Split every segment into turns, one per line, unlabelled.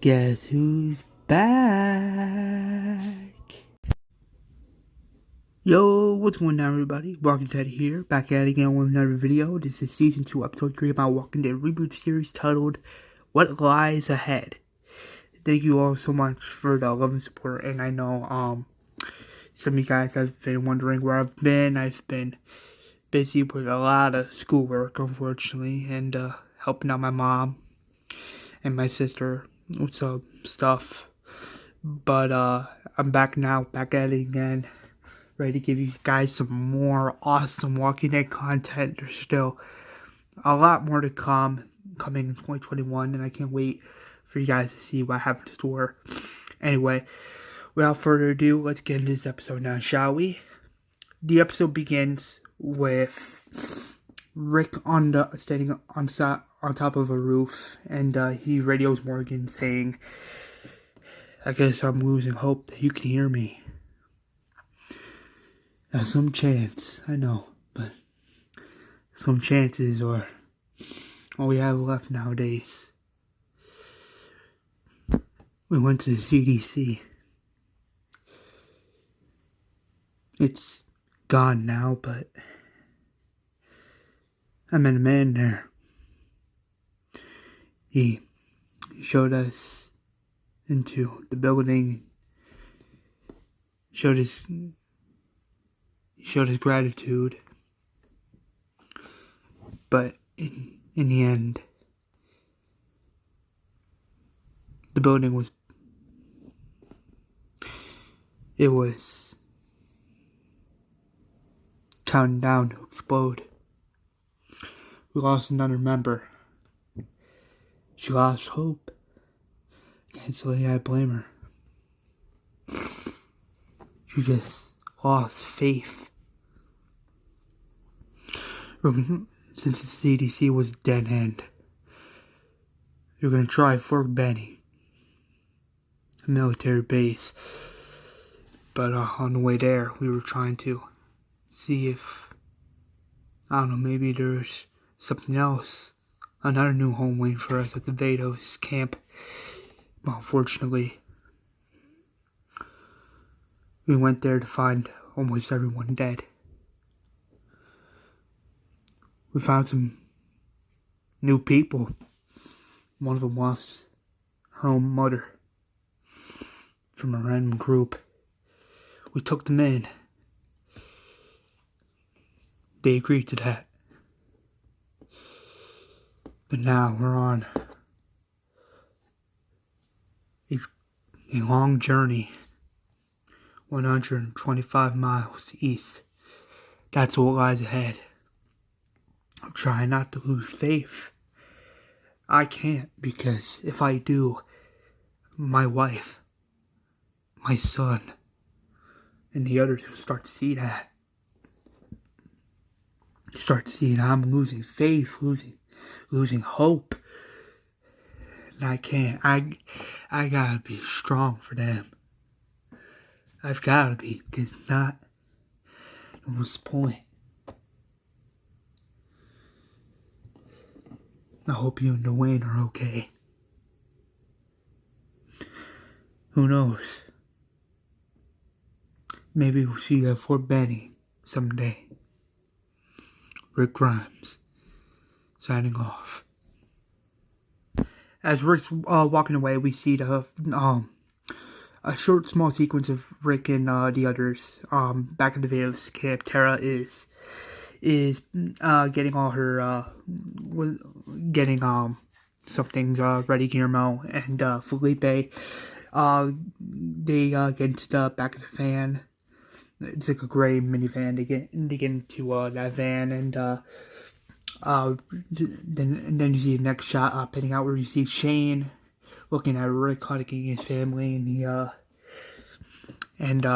Guess who's back? Yo, what's going on, everybody? Walking Dead here, back at it again with another video. This is Season 2, Episode 3 of my Walking Dead Reboot series titled, What Lies Ahead. Thank you all so much for the love and support, and I know, some of you guys have been wondering where I've been. I've been busy with a lot of schoolwork, unfortunately, and, helping out my mom and my sister with some stuff. But I'm back now, back at it again, ready to give you guys some more awesome Walking Dead content. There's still a lot more to coming in 2021, and I can't wait for you guys to see what I have in store. Anyway, without further ado, let's get into this episode now, shall we? The episode begins with Rick standing on top of a roof, and he radios Morgan saying, "I guess I'm losing hope that you can hear me." Now, some chance, I know, but some chances are all we have left nowadays. We went to the CDC. It's gone now, but I met a man there. He showed us into the building, showed his gratitude, but in the end, the building was counting down to explode. We lost another member. She lost hope. Can't say I blame her. She just lost faith. Since the CDC was a dead end, you're gonna try Fort Benning, a military base. But on the way there, we were trying to see if, I don't know, maybe there's something else, another new home waiting for us at the Vados camp. But unfortunately, we went there to find almost everyone dead. We found some new people. One of them lost her own mother from a random group. We took them in. They agreed to that. But now we're on a long journey, 125 miles east. That's what lies ahead. I'm trying not to lose faith. I can't, because if I do, my wife, my son, and the others will start to see that. Start to see that I'm losing faith, losing hope. And I can't. I gotta be strong for them. I've gotta be, because if not, what's the point? I hope you and Dwayne are okay. Who knows? Maybe we'll see you at Fort Benning someday. Rick Grimes, signing off. As Rick's walking away, we see a short, small sequence of Rick and the others back in the Vados camp. Tara is getting all her some things ready. Guillermo and Felipe they get into the back of the van. It's like a gray minivan. They get into that van, and then you see the next shot panning out where you see Shane looking at Rick hugging his family, and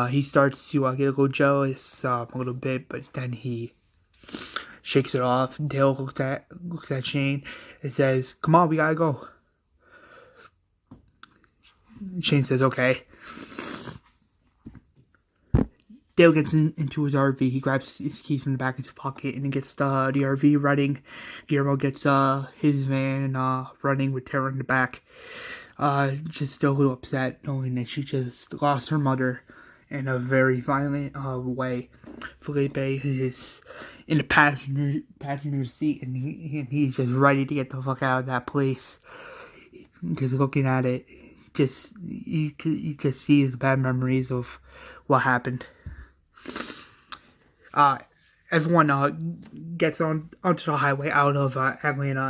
he starts to get a little jealous a little bit, but then he shakes it off. Dale looks at Shane and says, "Come on, we gotta go." Shane says, "Okay." Dale gets into his RV. He grabs his keys from the back of his pocket and he gets the RV running. Guillermo gets his van running with Tara in the back. just a little upset knowing that she just lost her mother in a very violent way. Felipe is in the passenger seat, and he's just ready to get the fuck out of that place. Just looking at it, you just see his bad memories of what happened. Everyone gets onto the highway out of Atlanta,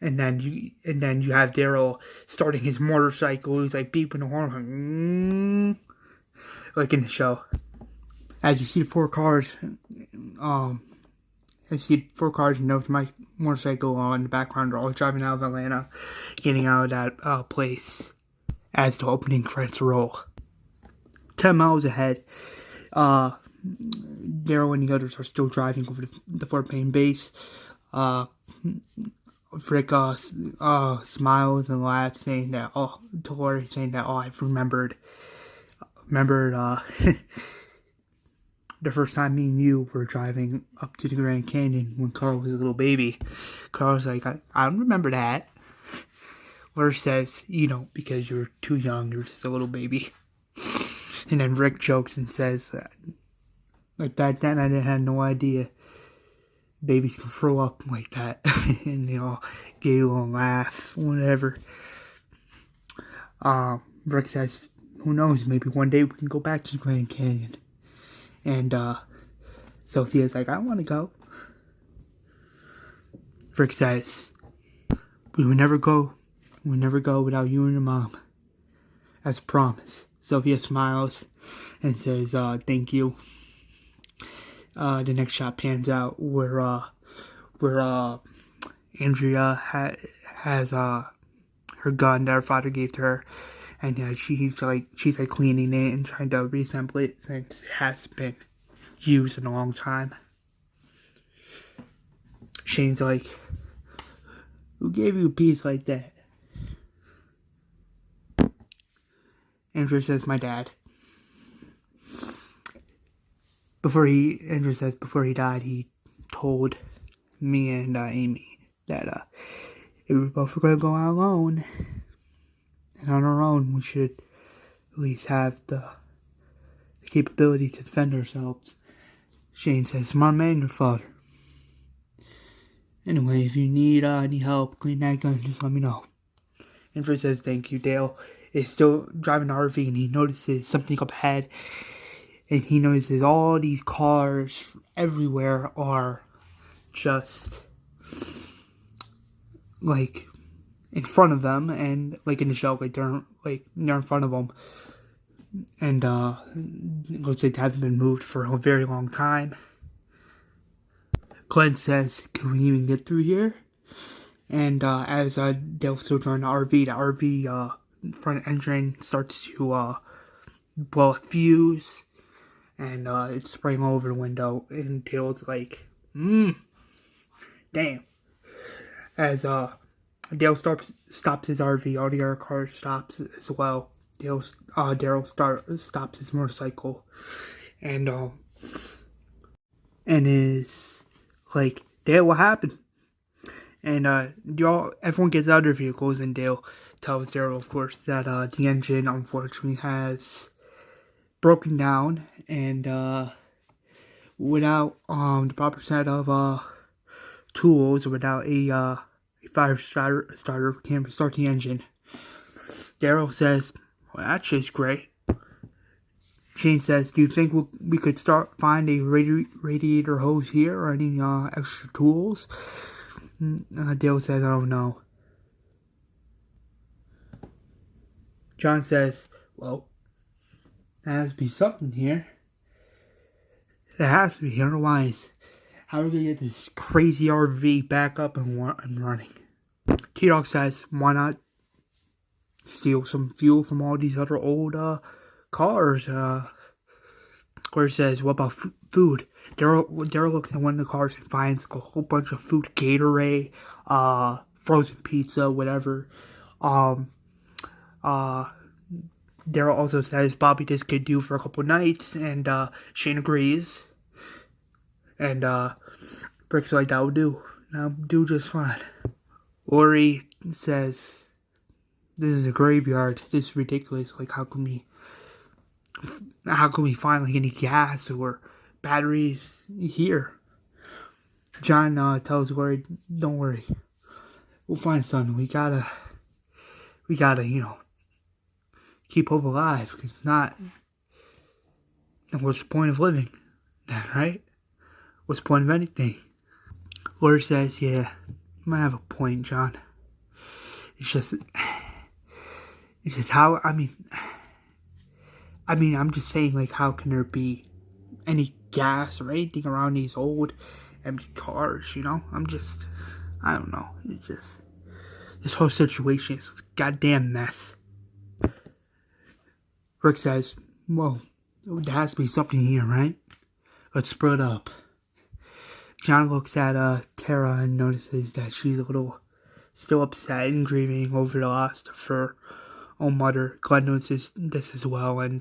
and then you have Daryl starting his motorcycle. He's like beeping the horn, like in the show. As you see four cars, and notes my motorcycle in the background. They're all driving out of Atlanta, getting out of that place as the opening credits roll. 10 miles ahead, Daryl and the others are still driving over the Fort Payne base. Frick smiles and laughs, saying that, to Lori, saying that, I've remembered the first time me and you were driving up to the Grand Canyon when Carl was a little baby. Carl's like, I don't remember that. Lori says, because you're too young, you're just a little baby. And then Rick jokes and says, like back then I had no idea babies can throw up like that. And they all giggle and laugh, whatever. Rick says, who knows, maybe one day we can go back to the Grand Canyon. And Sophia's like, I don't want to go. Rick says, we would never go without you and your mom, as promised. Sophia smiles and says, thank you. The next shot pans out where Andrea has her gun that her father gave to her, and she's like cleaning it and trying to reassemble it since it has been used in a long time. Shane's like, who gave you a piece like that? Andrew says, my dad. Andrew says before he died, he told me and Amy that if we were both going to go out alone and on our own, we should at least have the capability to defend ourselves. Shane says, my man, your father. Anyway, if you need help cleaning that gun, just let me know. Andrew says, thank you. Dale is still driving the RV, and he notices something up ahead. And he notices all these cars everywhere are just like in front of them, and like in the show, like they're in front of them, and it looks like they haven't been moved for a very long time. Glenn says, "Can we even get through here?" And as Dale's still driving the RV front engine starts to blow a fuse. And it's spraying all over the window, and Dale's like, damn. As Dale stops his RV, all the other cars stops as well. Daryl stops his motorcycle, and is like, Dale, what happened? And everyone gets out of their vehicles, and Dale tells Daryl, of course, that the engine unfortunately has broken down, and without the proper set of tools, without a fire starter, can't start the engine. Daryl says, well, that's just great. Shane says, do you think we could find a radiator hose here, or any extra tools? Dale says, I don't know. John says, well, there has to be something here. There has to be, otherwise, how are we going to get this crazy RV back up and running? T-Dog says, why not steal some fuel from all these other old cars? Claire says, what about food? Daryl looks at one of the cars and finds a whole bunch of food, Gatorade, frozen pizza, whatever. Daryl also says, Bobby, this could do for a couple nights, and Shane agrees. And Brick's like, that will do. That'll do just fine. Lori says, This is a graveyard. This is ridiculous. Like, how can we find like any gas or batteries here? John tells Lori, "Don't worry, we'll find something. We gotta, keep hope alive. Because if not, then what's the point of living? Right? What's the point of anything?" Lori says, "Yeah, you might have a point, John. It's just how, I'm just saying, like, how can there be any gas or anything around these old empty cars, I don't know. It's just, this whole situation is a goddamn mess." Rick says, "Well, there has to be something here, right? Let's split up." John looks at Tara and notices that she's a little still upset and grieving over the loss of her own mother. Glenn notices this as well, and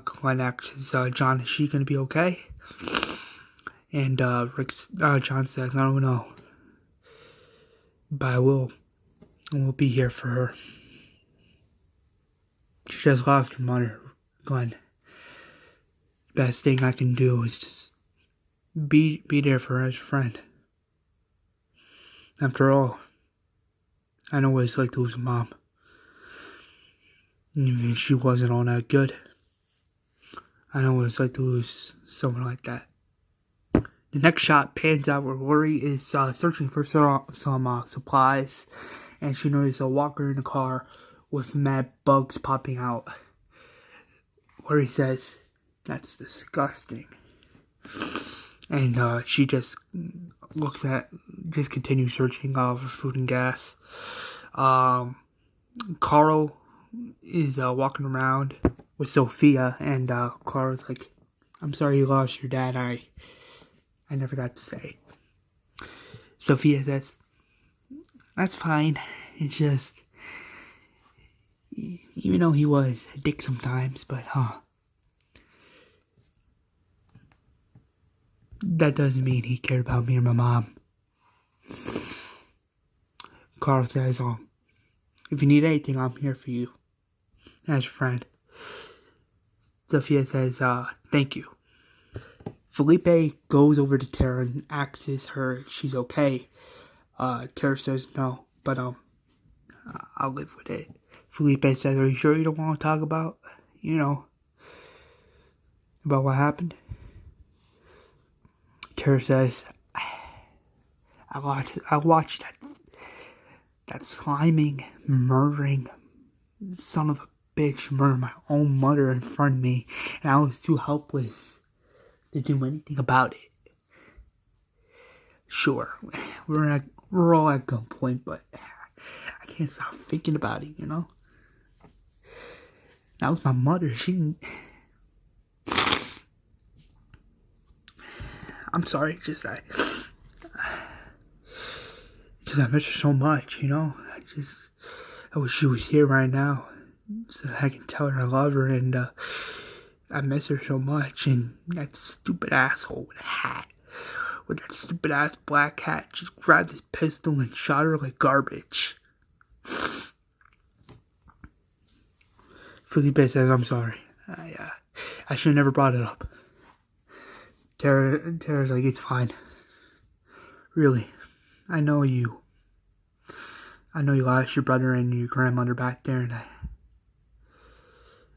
Glenn asks John, "Is she gonna be okay?" And John says, "I don't know, but I will be here for her. She just lost her mother, Glenn. The best thing I can do is just be there for her as a friend. After all, I know what it's like to lose a mom. Even if she wasn't all that good, I know what it's like to lose someone like that." The next shot pans out where Lori is searching for some supplies, and she notices a walker in the car with mad bugs popping out. Lori says, "That's disgusting." And she just continues searching for food and gas. Carl is walking around with Sophia, and Carl's like, "I'm sorry you lost your dad. I never got to say." Sophia says, "That's fine. It's just, even though he was a dick sometimes, but that doesn't mean he cared about me or my mom." Carl says, "If you need anything, I'm here for you as a friend." Sophia says, "Thank you." Felipe goes over to Tara and asks her if she's okay. Tara says no, but I'll live with it. Felipe says, "Are you sure you don't want to talk about, about what happened?" Tara says, I watched that sliming, murdering son of a bitch murder my own mother in front of me, and I was too helpless to do anything about it. Sure, we're all at gunpoint, but I can't stop thinking about it, That was my mother. I'm sorry, I miss her so much, I wish she was here right now so that I can tell her I love her, and I miss her so much. And that stupid asshole with that stupid ass black hat, just grabbed his pistol and shot her like garbage. Felipe says, "I'm sorry. I should have never brought it up." Tara's like, "It's fine. Really, I know you lost your brother and your grandmother back there, and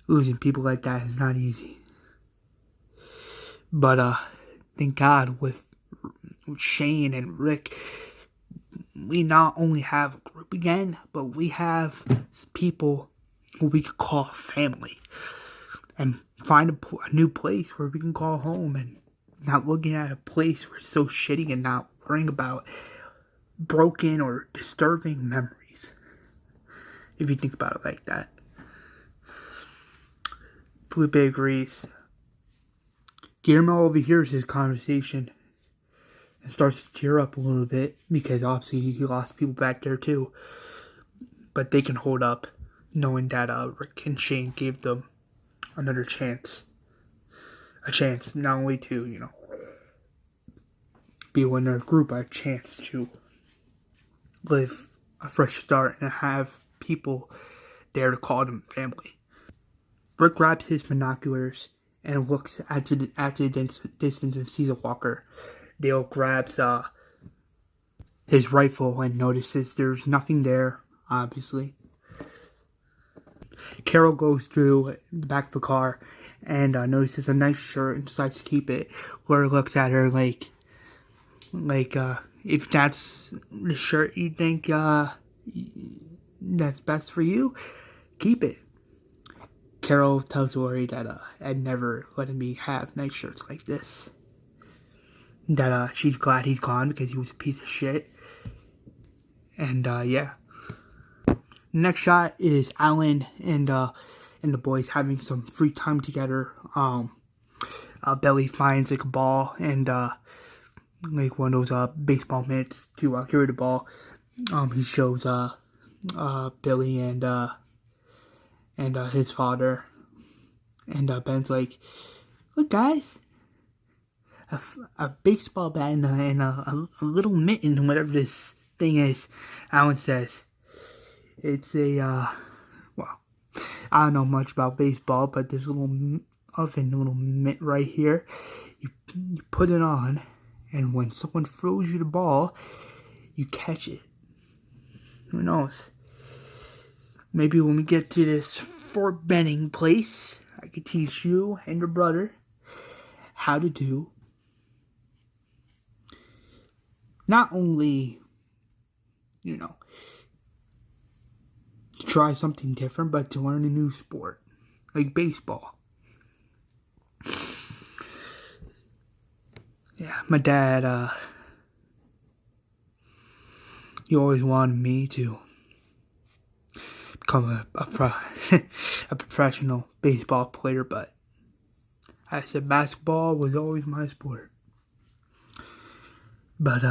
losing people like that is not easy. But thank God with Shane and Rick, we not only have a group again, but we have people who we could call family, and find a new place where we can call home, and not looking at a place where it's so shitty and not worrying about broken or disturbing memories, if you think about it like that." Felipe agrees. Guillermo overhears this conversation and starts to tear up a little bit, because obviously he lost people back there too, but they can hold up knowing that Rick and Shane gave them another chance. A chance not only to, be within their group, a chance to live a fresh start and have people there to call them family. Rick grabs his binoculars and looks at the distance and sees a walker. Dale grabs his rifle and notices there's nothing there, obviously. Carol goes through the back of the car and notices a nice shirt and decides to keep it. Laura looks at her like if that's the shirt you think that's best for you, keep it. Carol tells Lori that Ed never let me have nice shirts like this. That she's glad he's gone because he was a piece of shit. And yeah. Next shot is Alan and the boys having some free time together. Billy finds like a ball and like one of those baseball mitts to carry the ball. He shows Billy and his father, and Ben's like, "Look, guys, a baseball bat and a little mitten, whatever this thing is." Alan says, "It's a well, I don't know much about baseball, but there's a little mitt right here. You put it on, and when someone throws you the ball, you catch it. Who knows? Maybe when we get to this Fort Benning place, I could teach you and your brother how to do not only, you know, to try something different, but to learn a new sport, like baseball." Yeah, my dad, he always wanted me to become a professional baseball player, but I said basketball was always my sport. But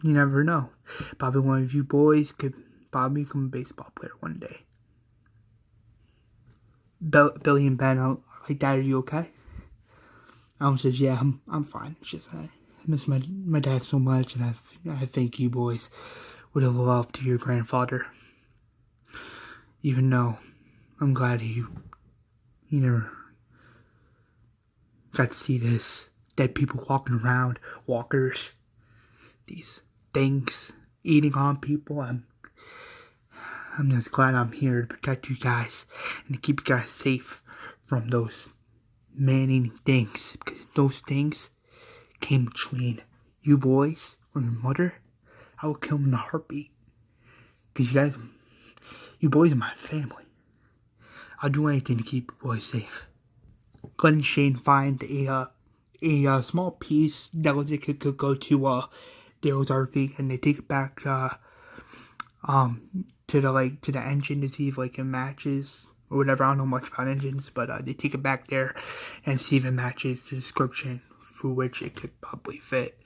you never know. Probably one of you boys could probably become a baseball player one day. Billy and Ben are like, "Dad, are you okay?" Alan says, "Yeah, I'm fine. It's just I miss my dad so much, and I think you boys would have loved your grandfather. Even though I'm glad you never got to see this dead people walking around, walkers, these things eating on people. I'm just glad I'm here to protect you guys and to keep you guys safe from those man-eating things, because those things came between you boys or your mother. I would kill them in a heartbeat, because you boys are my family. I'll do anything to keep you boys safe." Glenn and Shane find a small piece that was it could go to Dale's RV, and they take it back to the engine to see if like it matches or whatever. I don't know much about engines, but they take it back there and see if it matches the description through which it could probably fit.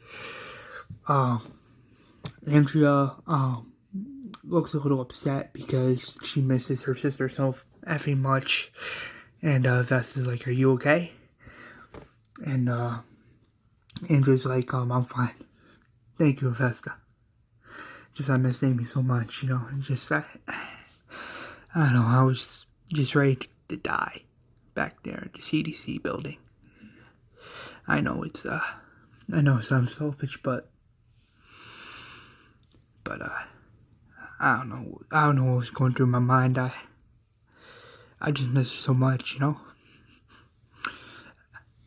Andrea looks a little upset because she misses her sister so effing much, and Vesta's like, "Are you okay?" And Andrea's like, "I'm fine. Thank you, Vesta. Just I miss Amy so much, you know. Just I don't know. I was just ready to die back there at the CDC building. I know it sounds selfish, but I don't know what was going through my mind. I just miss her so much, you know.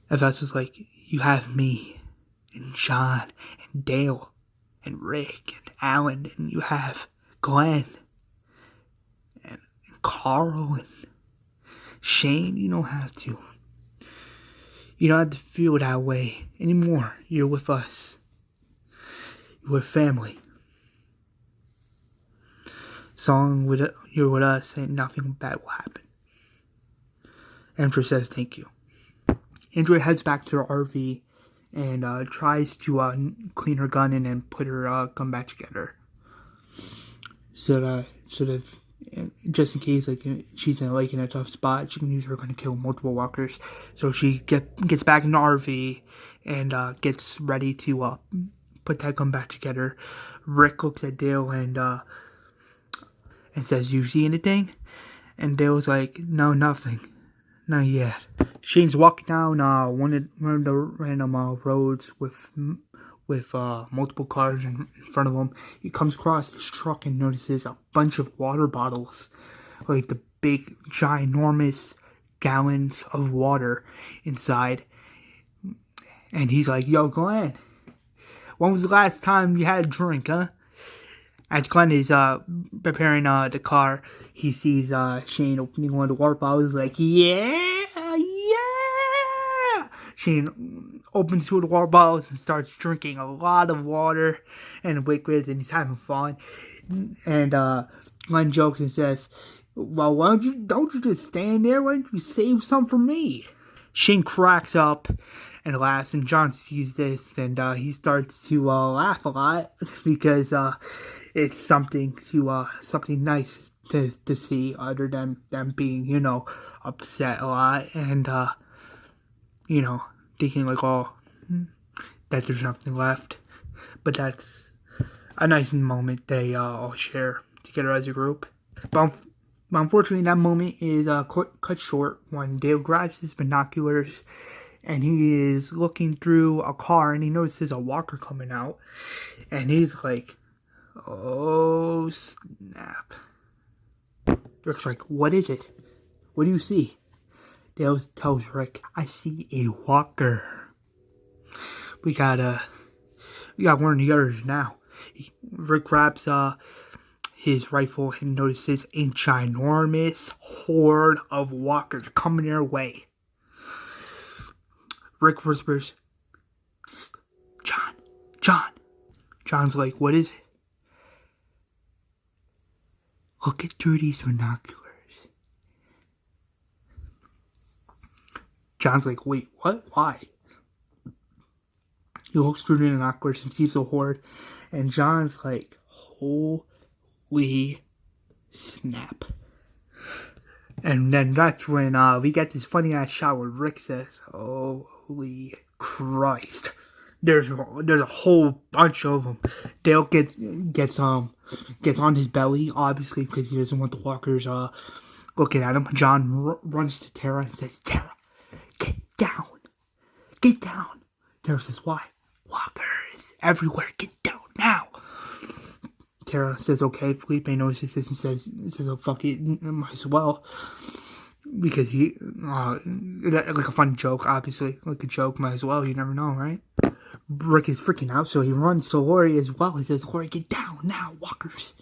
And Vesta's like, "You have me and John and Dale and Rick and Alan, and you have Glenn and Carl and Shane. You don't have to feel that way anymore. You're with us. You're with family. So long you're with us, and nothing bad will happen." Andrea says thank you. Andrea heads back to her RV and tries to clean her gun and then put her gun back together. So that just in case like she's in a tough spot, she can use her gun to kill multiple walkers. So she gets back in the RV and gets ready to put that gun back together. Rick looks at Dale and says, "You see anything?" And Dale's like, "No, nothing. Not yet." Shane's walking down one of the random roads with multiple cars in front of him. He comes across this truck and notices a bunch of water bottles, like the big, ginormous gallons of water inside. And he's like, "Yo, Glenn, when was the last time you had a drink, huh?" As Glenn is preparing the car, he sees Shane opening one of the water bottles. Like, yeah, yeah. Shane opens two of the water bottles and starts drinking a lot of water and liquids, and he's having fun. And Glenn jokes and says, "Well, why don't you just stand there? Why don't you save some for me?" Shane cracks up and laughs, and John sees this, and he starts to laugh a lot because it's something nice to see, other than them being, upset a lot, and thinking like, oh, that there's nothing left. But that's a nice moment they all share together as a group. But unfortunately, that moment is cut short when Dale grabs his binoculars and he is looking through a car and he notices a walker coming out, and he's like, "Oh snap." Rick's like, "What is it? What do you see?" Dale tells Rick, "I see a walker. We got one of the others now." Rick grabs his rifle and notices a ginormous horde of walkers coming their way. Rick whispers, John. John's like, "What is it?" "Look at through these binoculars." John's like, "Wait, what? Why?" He looks through the binoculars and sees the horde, and John's like, "Holy snap." And then that's when we get this funny ass shot where Rick says, "Holy Christ." There's a whole bunch of them. Dale gets on his belly, obviously, because he doesn't want the walkers looking at him. John runs to Tara and says, "Tara, get down." Tara says, "Why?" "Walkers everywhere, get down now." Tara says, "Okay." Felipe notices this and says, "Oh, fuck it, might as well." Because he, like a fun joke, obviously. Like a joke, might as well, you never know, right? Rick is freaking out, so he runs to Lori as well. He says, "Lori, get down now, walkers."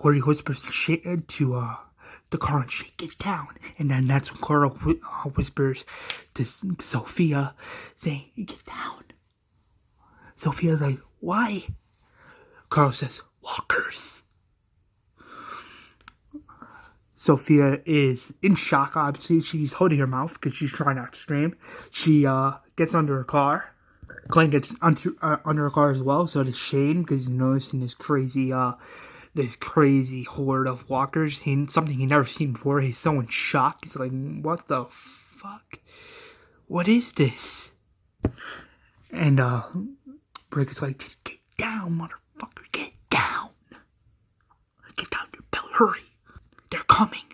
Lori whispers to the car, and she gets down. And then that's when Carl whispers to Sophia, saying, "Get down." Sophia's like, "Why?" Carl says, "Walkers." Sophia is in shock, obviously. She's holding her mouth because she's trying not to scream. She gets under her car. Glenn gets under her car as well. So does Shane, because he's noticing this crazy horde of walkers. Something he never seen before. He's so in shock. He's like, "What the fuck? What is this?" And Rick is like, "Just get down, motherfucker. Get down. Get down your belly. Hurry. They're coming."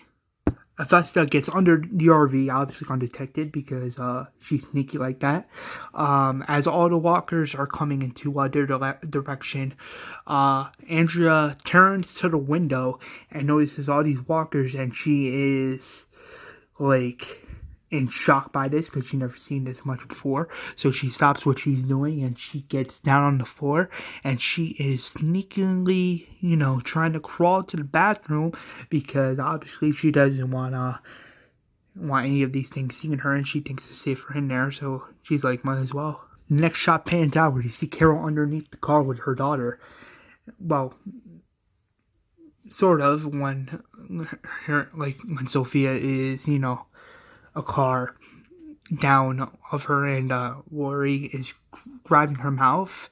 Augusta gets under the RV, obviously undetected because she's sneaky like that. As all the walkers are coming into their direction, Andrea turns to the window and notices all these walkers, and she is like in shock by this because she's never seen this much before. So she stops what she's doing and she gets down on the floor, and she is sneakily, trying to crawl to the bathroom because obviously she doesn't want any of these things seeing her, and she thinks it's safer in there. So she's like, might as well. The next shot pans out where you see Carol underneath the car with her daughter. Well, sort of, when Sophia is, a car down of her, and Lori is grabbing her mouth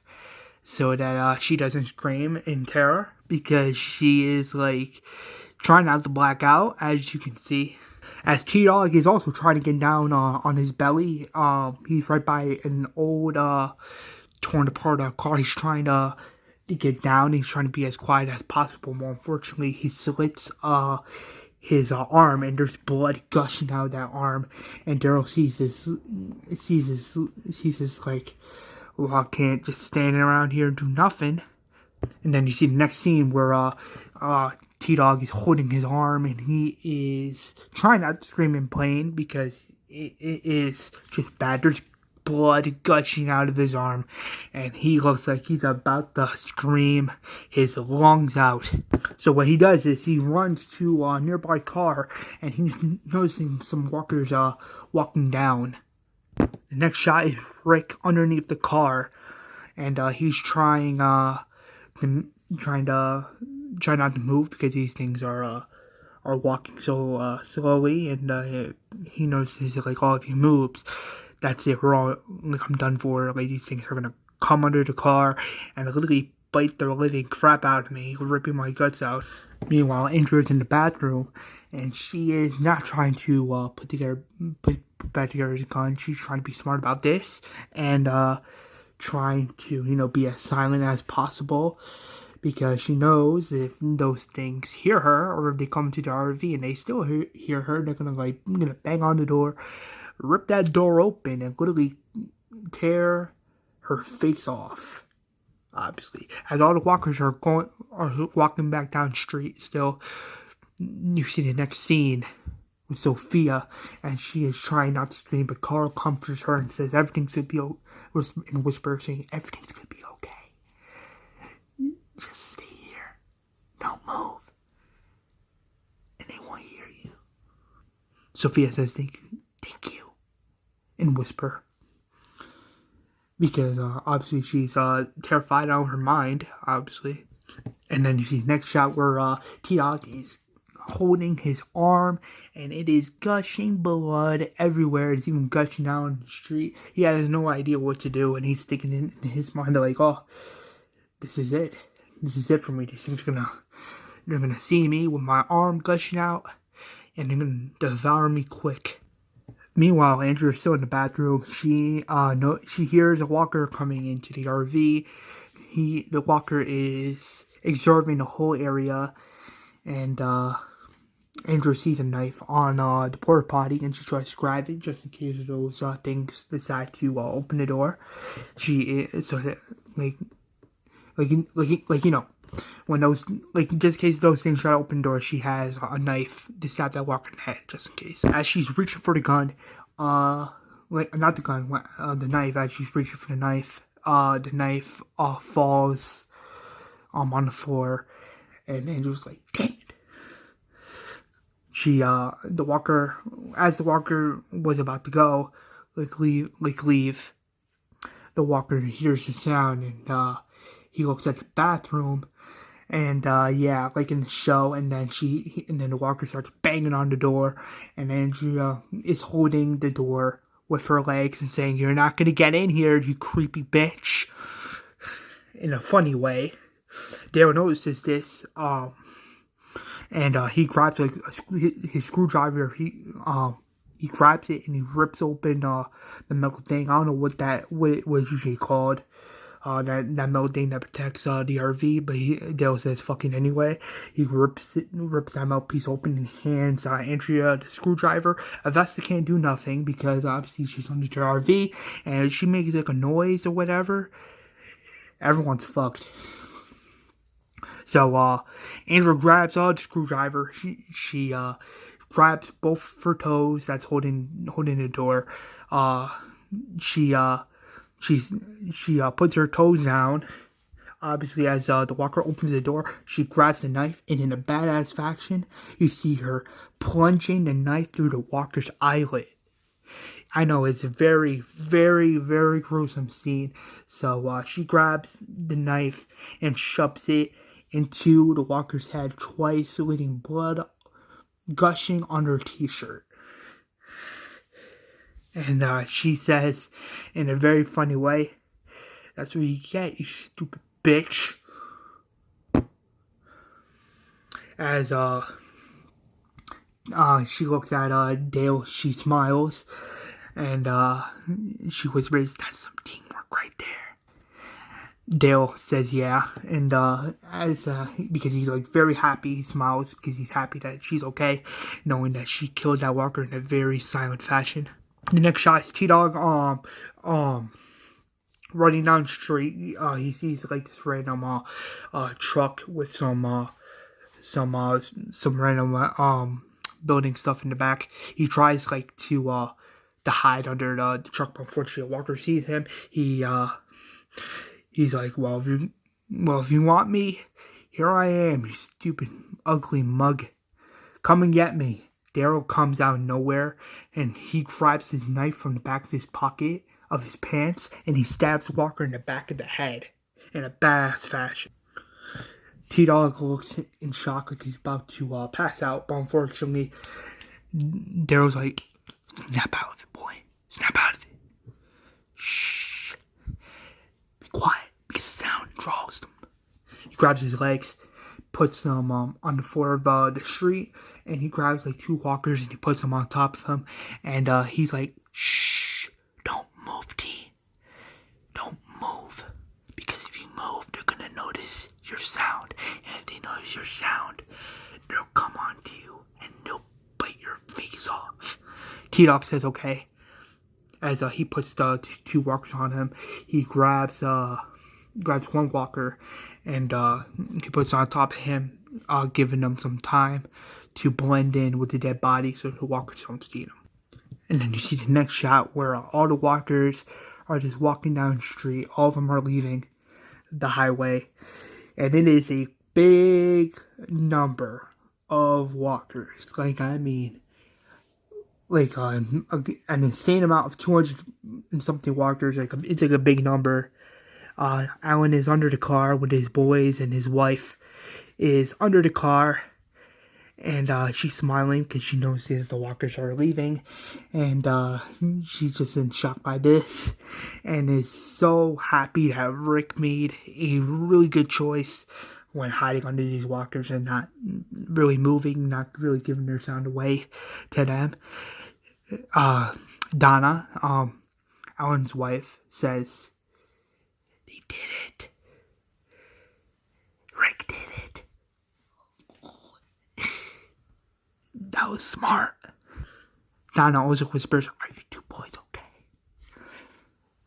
so that she doesn't scream in terror because she is like trying not to black out, as you can see. As T-Dog is also trying to get down on his belly, he's right by an old torn apart car. He's trying to get down. He's trying to be as quiet as possible. More unfortunately, he slits his arm, and there's blood gushing out of that arm. And Daryl sees this like, well, I can't just stand around here and do nothing. And then you see the next scene where T-Dog is holding his arm, and he is trying not to scream in pain because it is just bad. There's blood gushing out of his arm, and he looks like he's about to scream his lungs out. So what he does is he runs to a nearby car, and he's noticing some walkers walking down. The next shot is Rick underneath the car, and he's trying not to move because these things are walking so slowly, and he notices like, oh, if he moves, that's it, we're all, like, I'm done for. Like, these things are gonna come under the car and literally bite the living crap out of me, ripping my guts out. Meanwhile, Andrew's in the bathroom, and she is not trying to put back together the gun. She's trying to be smart about this, and trying to, be as silent as possible, because she knows if those things hear her, or if they come to the RV and they still hear her, they're gonna bang on the door, rip that door open, and literally tear her face off. Obviously, as all the walkers are walking back down the street, still, you see the next scene with Sophia, and she is trying not to scream, but Carl comforts her and says everything's gonna be in a whisper, saying everything's gonna be okay. Just stay here, don't move, and they won't hear you. Sophia says thank you, in whisper, because obviously she's terrified out of her mind, obviously. And then you see the next shot where T-Dog is holding his arm, and it is gushing blood everywhere. It's even gushing out on the street. He has no idea what to do, and he's thinking in his mind like, oh, this is it. This is it for me. These things they're gonna see me with my arm gushing out, and they're gonna devour me quick. Meanwhile, Andrew is still in the bathroom. She hears a walker coming into the RV. The walker is observing the whole area, and Andrew sees a knife on the porta potty, and she tries to grab it just in case those things decide to open the door. She is when those, just in case those things try to open the door, she has a knife to stab that walker in the head, just in case. As she's reaching for the gun, not the gun, the knife. As she's reaching for the knife falls on the floor, and Andrew's like, dang it. The walker was about to go, leave, the walker hears the sound, and he looks at the bathroom, and like in the show, and then the walker starts banging on the door, and Andrea is holding the door with her legs and saying, "You're not gonna get in here, you creepy bitch," in a funny way. Dale notices this, and he grabs his screwdriver. He grabs it and he rips open the metal thing. I don't know what it was usually called. That metal thing that protects the RV, but Dale says fucking anyway. He rips that metal piece open and hands Andrea the screwdriver. Vesta can't do nothing because obviously she's under the RV, and she makes like a noise or whatever. Everyone's fucked. So Andrea grabs the screwdriver. She grabs both of her toes that's holding the door. She puts her toes down. Obviously, as the walker opens the door, she grabs the knife, and in a badass fashion, you see her plunging the knife through the walker's eyelid. I know, it's a very, very, very gruesome scene. So she grabs the knife and shoves it into the walker's head twice, letting blood gushing on her t-shirt. And she says, in a very funny way, "That's what you get, you stupid bitch." As she looks at Dale, she smiles, and she whispers, "That's some teamwork right there." Dale says yeah, and because he's like very happy, he smiles because he's happy that she's okay, knowing that she killed that walker in a very silent fashion. The next shot is T-Dog running down the street. He sees like this random truck with some random building stuff in the back. He tries like to hide under the truck, but unfortunately a walker sees him. He's like, well, if you want me, here I am, you stupid, ugly mug. Come and get me. Daryl comes out of nowhere, and he grabs his knife from the back of his pocket of his pants, and he stabs Walker in the back of the head in a badass fashion. T-Dog looks in shock like he's about to pass out, but unfortunately, Daryl's like, snap out of it, boy. Snap out of it. Shh. Be quiet, because the sound draws them. He grabs his legs, puts them on the floor of the street, and he grabs like two walkers and he puts them on top of him, and he's like, shh, don't move, T. Don't move, because if you move, they're gonna notice your sound, and if they notice your sound, they'll come on to you and they'll bite your face off. T-Dog says okay. As he puts the two walkers on him, he grabs one walker and he puts it on top of him, giving them some time to blend in with the dead body so the walkers don't see him. And then you see the next shot where all the walkers are just walking down the street. All of them are leaving the highway, and it is a big number of walkers. Like, I mean, like an insane amount of 200 and something walkers. Like, it's like a big number. Alan is under the car with his boys, and his wife is under the car, and she's smiling because she notices the walkers are leaving, and she's just in shock by this, and is so happy that Rick made a really good choice when hiding under these walkers and not really moving, not really giving their sound away to them. Donna, Alan's wife, says, "They did it. Rick did it. That was smart." Donna also whispers, "Are you two boys okay?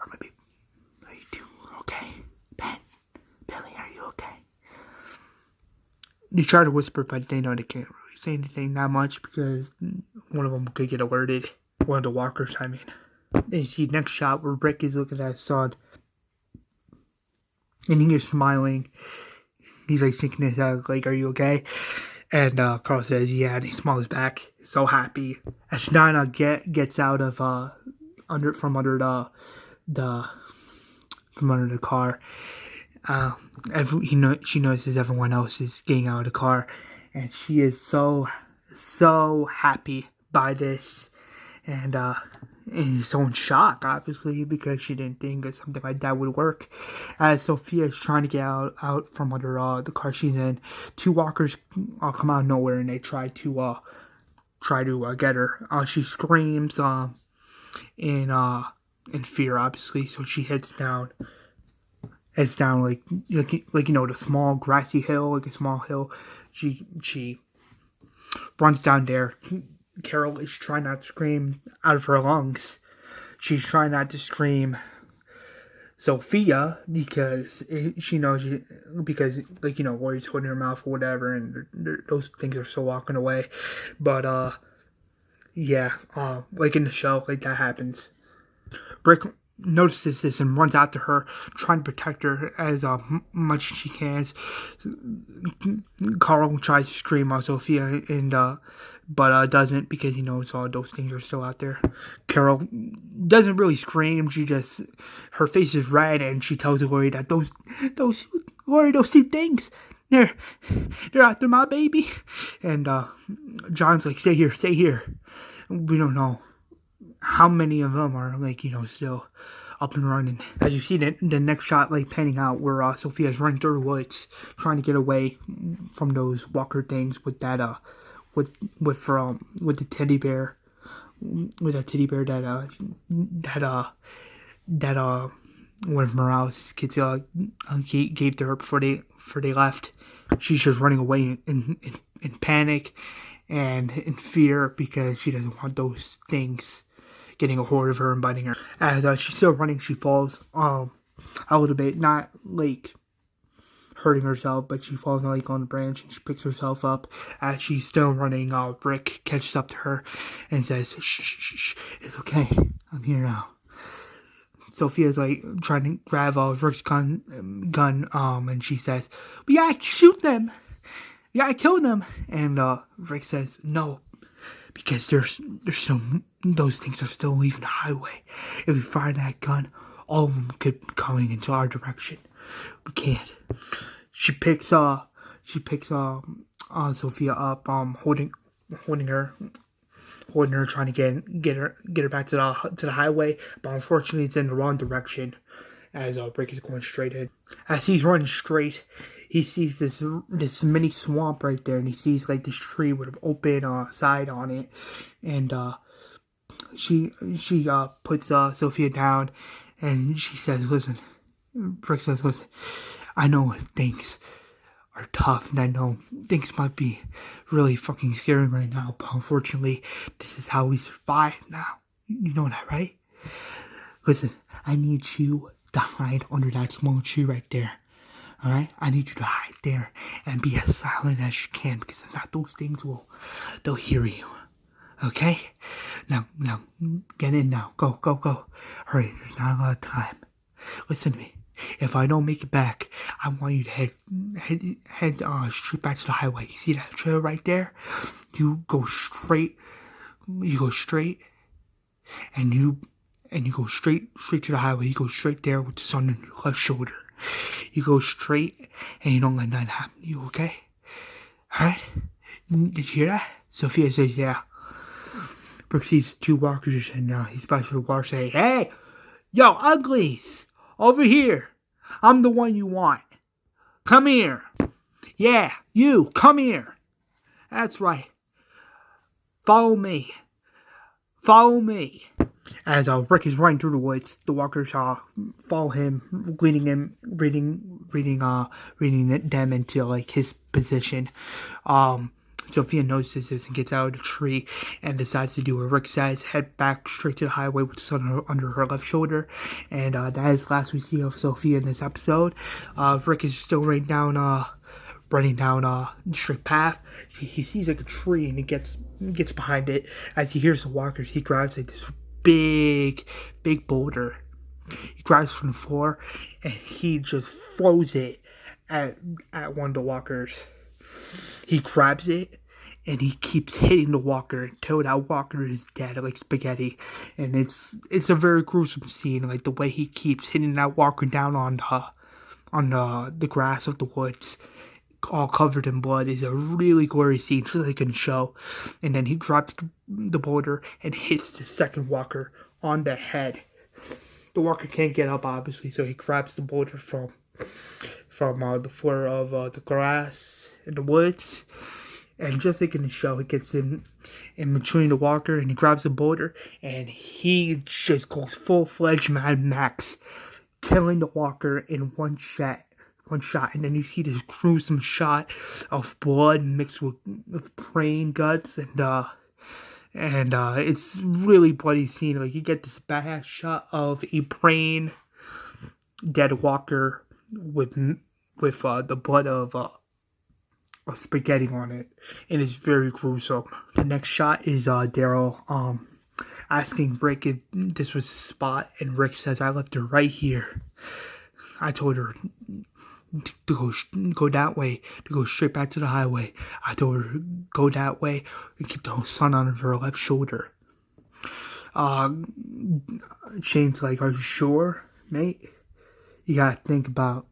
Or maybe, are you two okay? Ben, Billy, are you okay?" They try to whisper, but they know they can't really say anything that much because one of them could get alerted. One of the walkers, I mean. Then you see the next shot where Rick is looking at his son, and he is smiling. He's like shaking his head, like, "Are you okay?" And Carl says, "Yeah," and he smiles back, so happy. As Donna gets out of from under the car, she notices everyone else is getting out of the car, and she is so happy by this, and so in shock, obviously, because she didn't think that something like that would work. As Sophia is trying to get out from under the car she's in, two walkers come out of nowhere and they try to get her. She screams in fear, obviously, so she heads down like the small grassy hill, like a small hill. She runs down there. Carol is trying not to scream out of her lungs. She's trying not to scream Sophia because she knows worries holding her mouth or whatever, and those things are still walking away. But like in the show, like that happens. Rick notices this and runs out to her, trying to protect her as much as she can. Carl tries to scream out Sophia, but doesn't, because he knows all those things are still out there. Carol doesn't really scream. She just, her face is red, and she tells Lori that those two things, they're after my baby. And John's like, stay here. We don't know how many of them are still up and running. As you see the next shot, like panning out, where Sophia's running through the woods trying to get away from those walker things with that with the teddy bear, with that teddy bear that one of Morales' kids gave to her before they left. She's just running away in panic and in fear because she doesn't want those things getting a hold of her and biting her. As she's still running, she falls a little bit, not like hurting herself, but she falls like on the branch and she picks herself up. As she's still running, Rick catches up to her and says, "Shh, shh, shh, it's okay. I'm here now." Sophia's like trying to grab Rick's gun, and she says, "We gotta shoot them. We gotta kill them." And Rick says, "No, because there's some those things are still leaving the highway. If we fire that gun, all of them could be coming into our direction. We can't." She picks Sophia up, holding her, trying to get her back to the highway, but unfortunately it's in the wrong direction. As Rick is going straight in. As he's running straight, he sees this mini swamp right there, and he sees like this tree with an open side on it, and she puts Sophia down, and she says, "Listen," Rick says, "Listen, I know things are tough, and I know things might be really fucking scary right now, but unfortunately, this is how we survive now. You know that, right? Listen, I need you to hide under that small tree right there. Alright? I need you to hide there and be as silent as you can, because if not, those things they'll hear you. Okay? Now, get in now. Go. Hurry, there's not a lot of time. Listen to me. If I don't make it back, I want you to head straight back to the highway. You see that trail right there? You go straight, and you go straight to the highway. You go straight there with the sun on your left shoulder. You go straight, and you don't let nothing happen to you, okay? Alright? Did you hear that? Sophia says, yeah. Brooke sees two walkers, and he's about to walk, say, "Hey, yo, uglies! Over here. I'm the one you want. Come here. Yeah, you. Come here. That's right. Follow me. As Rick is running through the woods, the walkers follow him, leading them into like his position. Sophia notices this and gets out of the tree and decides to do what Rick says, head back straight to the highway with the sun under her left shoulder. And that is the last we see of Sophia in this episode. Rick is still running down the straight path. He sees like a tree, and he gets behind it. As he hears the walkers, he grabs like this big boulder. He grabs from the floor, and he just throws it at one of the walkers. He grabs it, and he keeps hitting the walker until that walker is dead, like spaghetti. And it's a very gruesome scene, like the way he keeps hitting that walker down on the grass of the woods, all covered in blood, is a really gory scene, so they can show. And then he drops the boulder and hits the second walker on the head. The walker can't get up, obviously, so he grabs the boulder from the floor of the grass in the woods, and just like in the show, he gets in between the walker, and he grabs the boulder, and he just goes full-fledged Mad Max, killing the walker in one shot, and then you see this gruesome shot of blood mixed with brain guts, and it's really bloody scene. Like, you get this badass shot of a brain dead walker with the blood of spaghetti on it, and it's very gruesome. The next shot is Daryl asking Rick if this was his spot, and Rick says, "I left her right here. I told her to go that way, to go straight back to the highway. I told her to go that way and keep the sun on her left shoulder." Shane's like, "Are you sure, mate? You gotta think about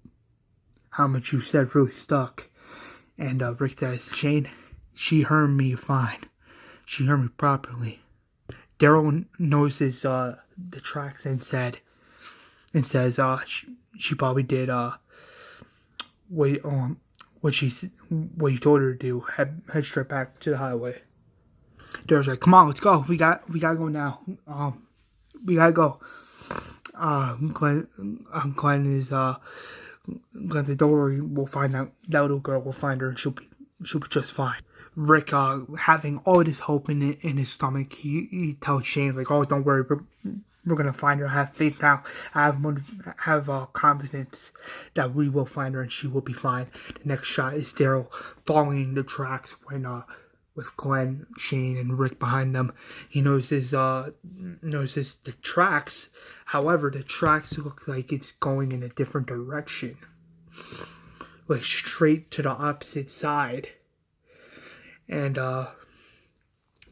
how much you said really stuck." And Rick says, "Shane, she heard me fine. She heard me properly." Daryl notices the tracks and says, she probably did what you told her to do. Head straight back to the highway. Daryl's like, "Come on, let's go. We gotta go now. We gotta go." Glenn is Glenn said, don't worry, we'll find out. That little girl, we'll find her, and she'll be just fine. Rick, having all this hope in his stomach, he tells Shane, like, oh, don't worry, we're gonna find her. Have faith now. Have confidence that we will find her and she will be fine. The next shot is Daryl following the tracks when with Glenn, Shane, and Rick behind them. He notices the tracks. However, the tracks look like it's going in a different direction, like straight to the opposite side. And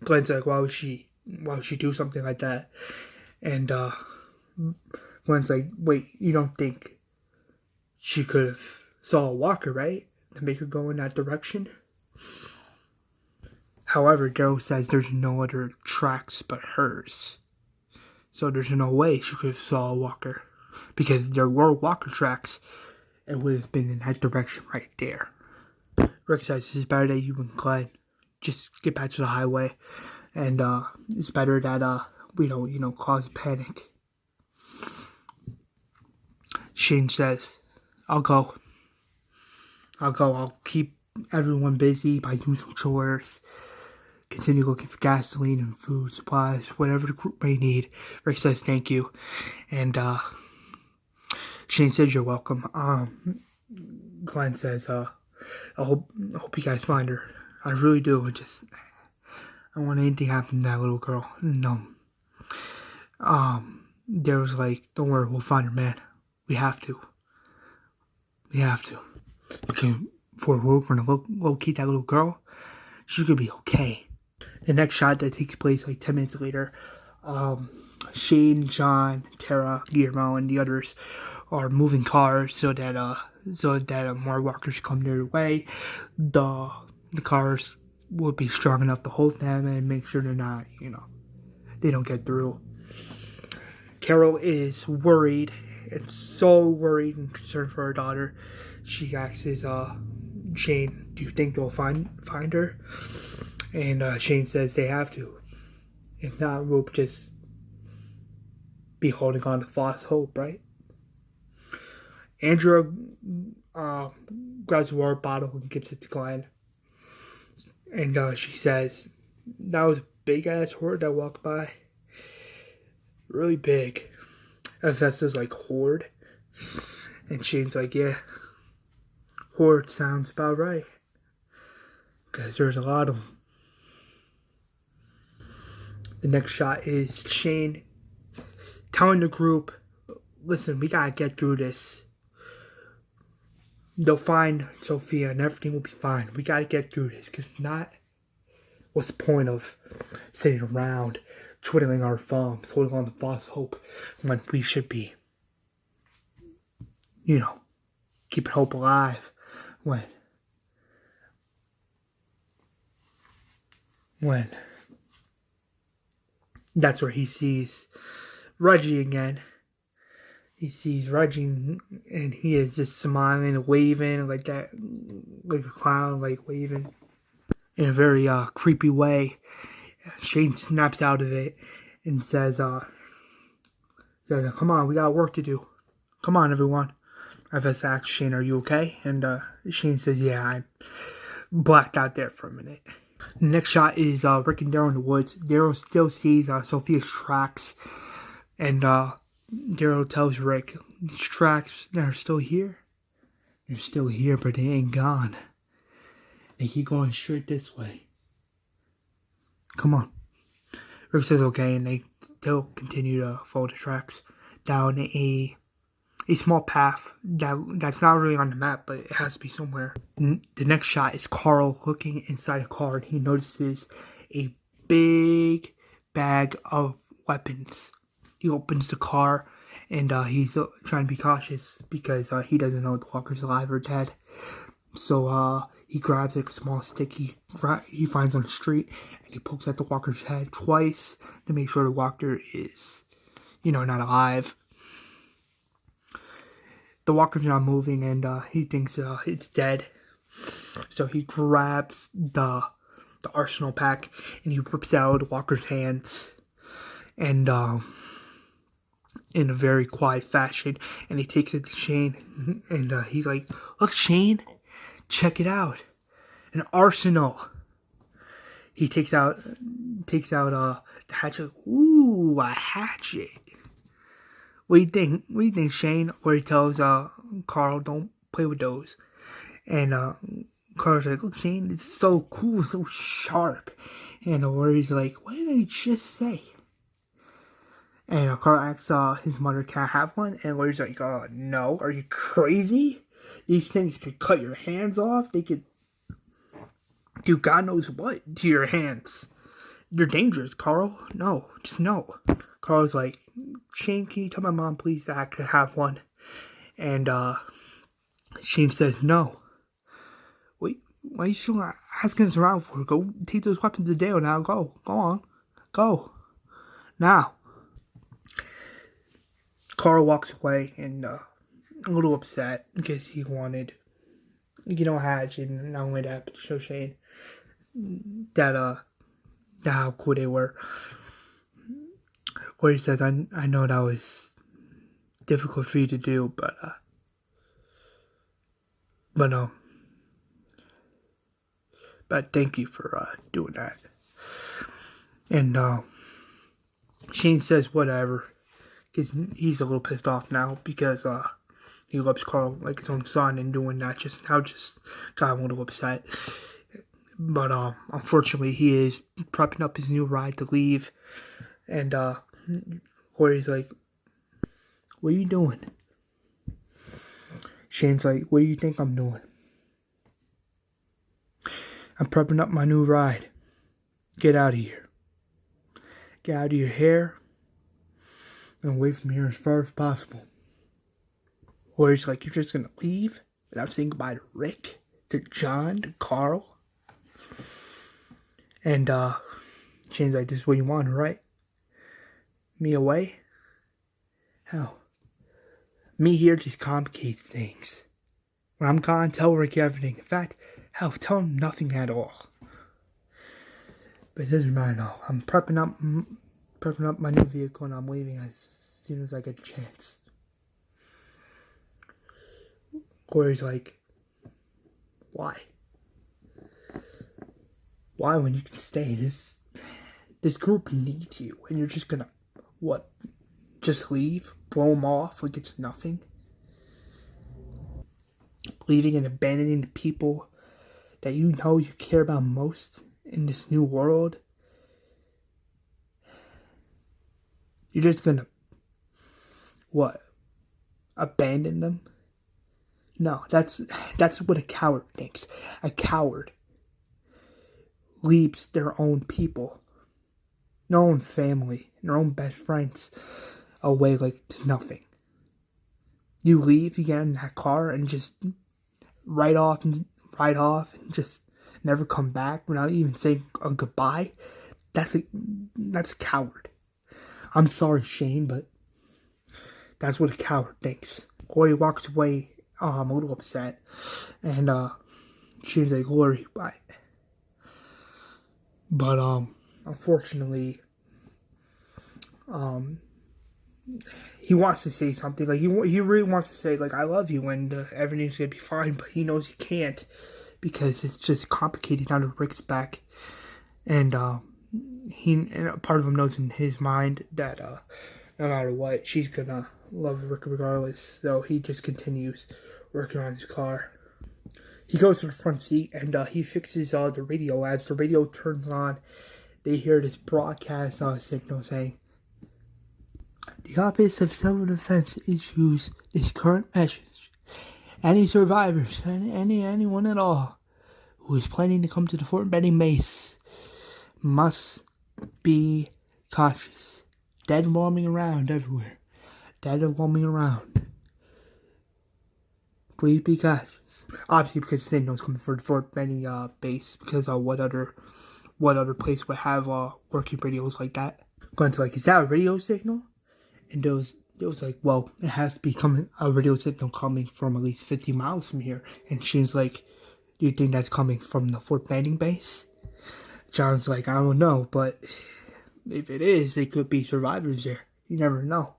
Glenn's like, why would she do something like that? And Glenn's like, wait, you don't think she could have saw a walker, right, to make her go in that direction? However, Daryl says there's no other tracks but hers. So there's no way she could have saw a walker. Because there were walker tracks, it would have been in that direction right there. Rick says it's better that you and Glenn just get back to the highway. And it's better that we don't, cause panic. Shane says, I'll go. I'll keep everyone busy by doing some chores. Continue looking for gasoline and food supplies, whatever the group may need. Rick says thank you. And Shane says you're welcome. Glenn says, I hope you guys find her. I really do. I don't want anything to happen to that little girl. No. Daryl's like, don't worry, we'll find her, man. We have to. Okay, for we're gonna locate that little girl, she's gonna be okay. The next shot that takes place like 10 minutes later, Shane, John, Tara, Guillermo, and the others are moving cars so that more walkers come their way. The cars will be strong enough to hold them and make sure they're not, they don't get through. Carol is worried, and so worried and concerned for her daughter. She asks Shane, do you think they'll find her? And Shane says they have to. If not, we'll just be holding on to false hope, right? Andrea grabs a water bottle and gives it to Glenn. And she says, that was a big-ass horde that walked by. Really big. Vesta's like, horde? And Shane's like, yeah. Horde sounds about right. Because there's a lot of them. The next shot is Shane telling the group, listen, we gotta get through this. They'll find Sophia and everything will be fine. We gotta get through this, because if not, what's the point of sitting around twiddling our thumbs, holding on to false hope, when we should be, keeping hope alive, when that's where he sees Reggie again. He sees Reggie and he is just smiling and waving like that, like a clown, like waving in a very creepy way. Shane snaps out of it and says, come on, we got work to do. Come on, everyone. I've asked Shane, are you okay? And Shane says, yeah, I blacked out there for a minute. The next shot is Rick and Daryl in the woods. Daryl still sees Sophia's tracks. And Daryl tells Rick, these tracks, they're still here? They're still here, but they ain't gone. They keep going straight this way. Come on. Rick says okay, and they still continue to follow the tracks down a small path that's not really on the map, but it has to be somewhere. The next shot is Carl looking inside a car, and he notices a big bag of weapons. He opens the car, and he's trying to be cautious because he doesn't know if the walker's alive or dead. So he grabs like a small stick he finds on the street, and he pokes at the walker's head twice to make sure the walker is, not alive. The walker's not moving, and he thinks it's dead. So he grabs the arsenal pack, and he rips out the walker's hands. And in a very quiet fashion, and he takes it to Shane, and he's like, "Look, Shane, check it out, an arsenal." He takes out the hatchet. Ooh, a hatchet. What do you think? What do you think, Shane? Where he tells Carl, "Don't play with those," and Carl's like, "Look, Shane, it's so cool, so sharp," and Lori's like, "What did I just say?" And Carl asks his mother, "Can I have one?" And Lori's like, "No, are you crazy? These things could cut your hands off. They could do God knows what to your hands. They're dangerous, Carl. No, just no." Carl's like, "Shane, can you tell my mom, please, that I could have one?" And Shane says, "No. Wait, why are you still asking us around for? Go take those weapons to Dale now. Go on. Go. Now." Carl walks away and a little upset because he wanted, Hatch, and not only that, but to show Shane that how cool they were. Where he says, I know that was difficult for you to do, but thank you for doing that." And Shane says whatever, because he's a little pissed off now because he loves Carl like his own son, and doing that just got him a little upset. But unfortunately, he is prepping up his new ride to leave, and Corey's like, "What are you doing?" Shane's like, "What do you think I'm doing?" "I'm prepping up my new ride. Get out of here. Get out of your hair and away from here as far as possible." Corey's like, "You're just gonna leave without saying goodbye to Rick, to John, to Carl?" And Shane's like, "This is what you want, right? Me away? Hell, me here just complicates things. When I'm gone, tell Rick everything. In fact, hell, tell him nothing at all. But it doesn't matter now. I'm prepping up my new vehicle, and I'm leaving as soon as I get the chance." Corey's like, "Why? Why, when you can stay? This group needs you, and you're just gonna, what, just leave? Blow them off like it's nothing? Leaving and abandoning the people that you know you care about most in this new world? You're just gonna, what, abandon them? No, that's what a coward thinks. A coward leaves their own people, their own family, their own best friends away like it's nothing. You leave, you get in that car, and just ride off and just never come back without even saying a goodbye. That's a coward. I'm sorry, Shane, but that's what a coward thinks." Corey walks away, a little upset, and Shane's like, "Lori, bye." But unfortunately, he wants to say something. Like he really wants to say, like, "I love you," and everything's gonna be fine. But he knows he can't because it's just complicated down to Rick's back, and part of him knows in his mind that no matter what, she's gonna love Rick regardless. So he just continues working on his car. He goes to the front seat, and he fixes the radio. As the radio turns on, they hear this broadcast signal saying, "The Office of Civil Defense issues this current message. Any survivors, anyone at all, who is planning to come to the Fort Benning base must be cautious. Dead roaming around everywhere. Dead roaming around. Please be cautious." Obviously, because the signal's coming from the Fort Benning base, because what other place would have working radios like that? Going to like, "Is that a radio signal?" And it was like, "Well, it has to be a radio signal coming from at least 50 miles from here." And Shane's like, "Do you think that's coming from the Fort Benning base?" John's like, "I don't know, but if it is, they could be survivors there. You never know."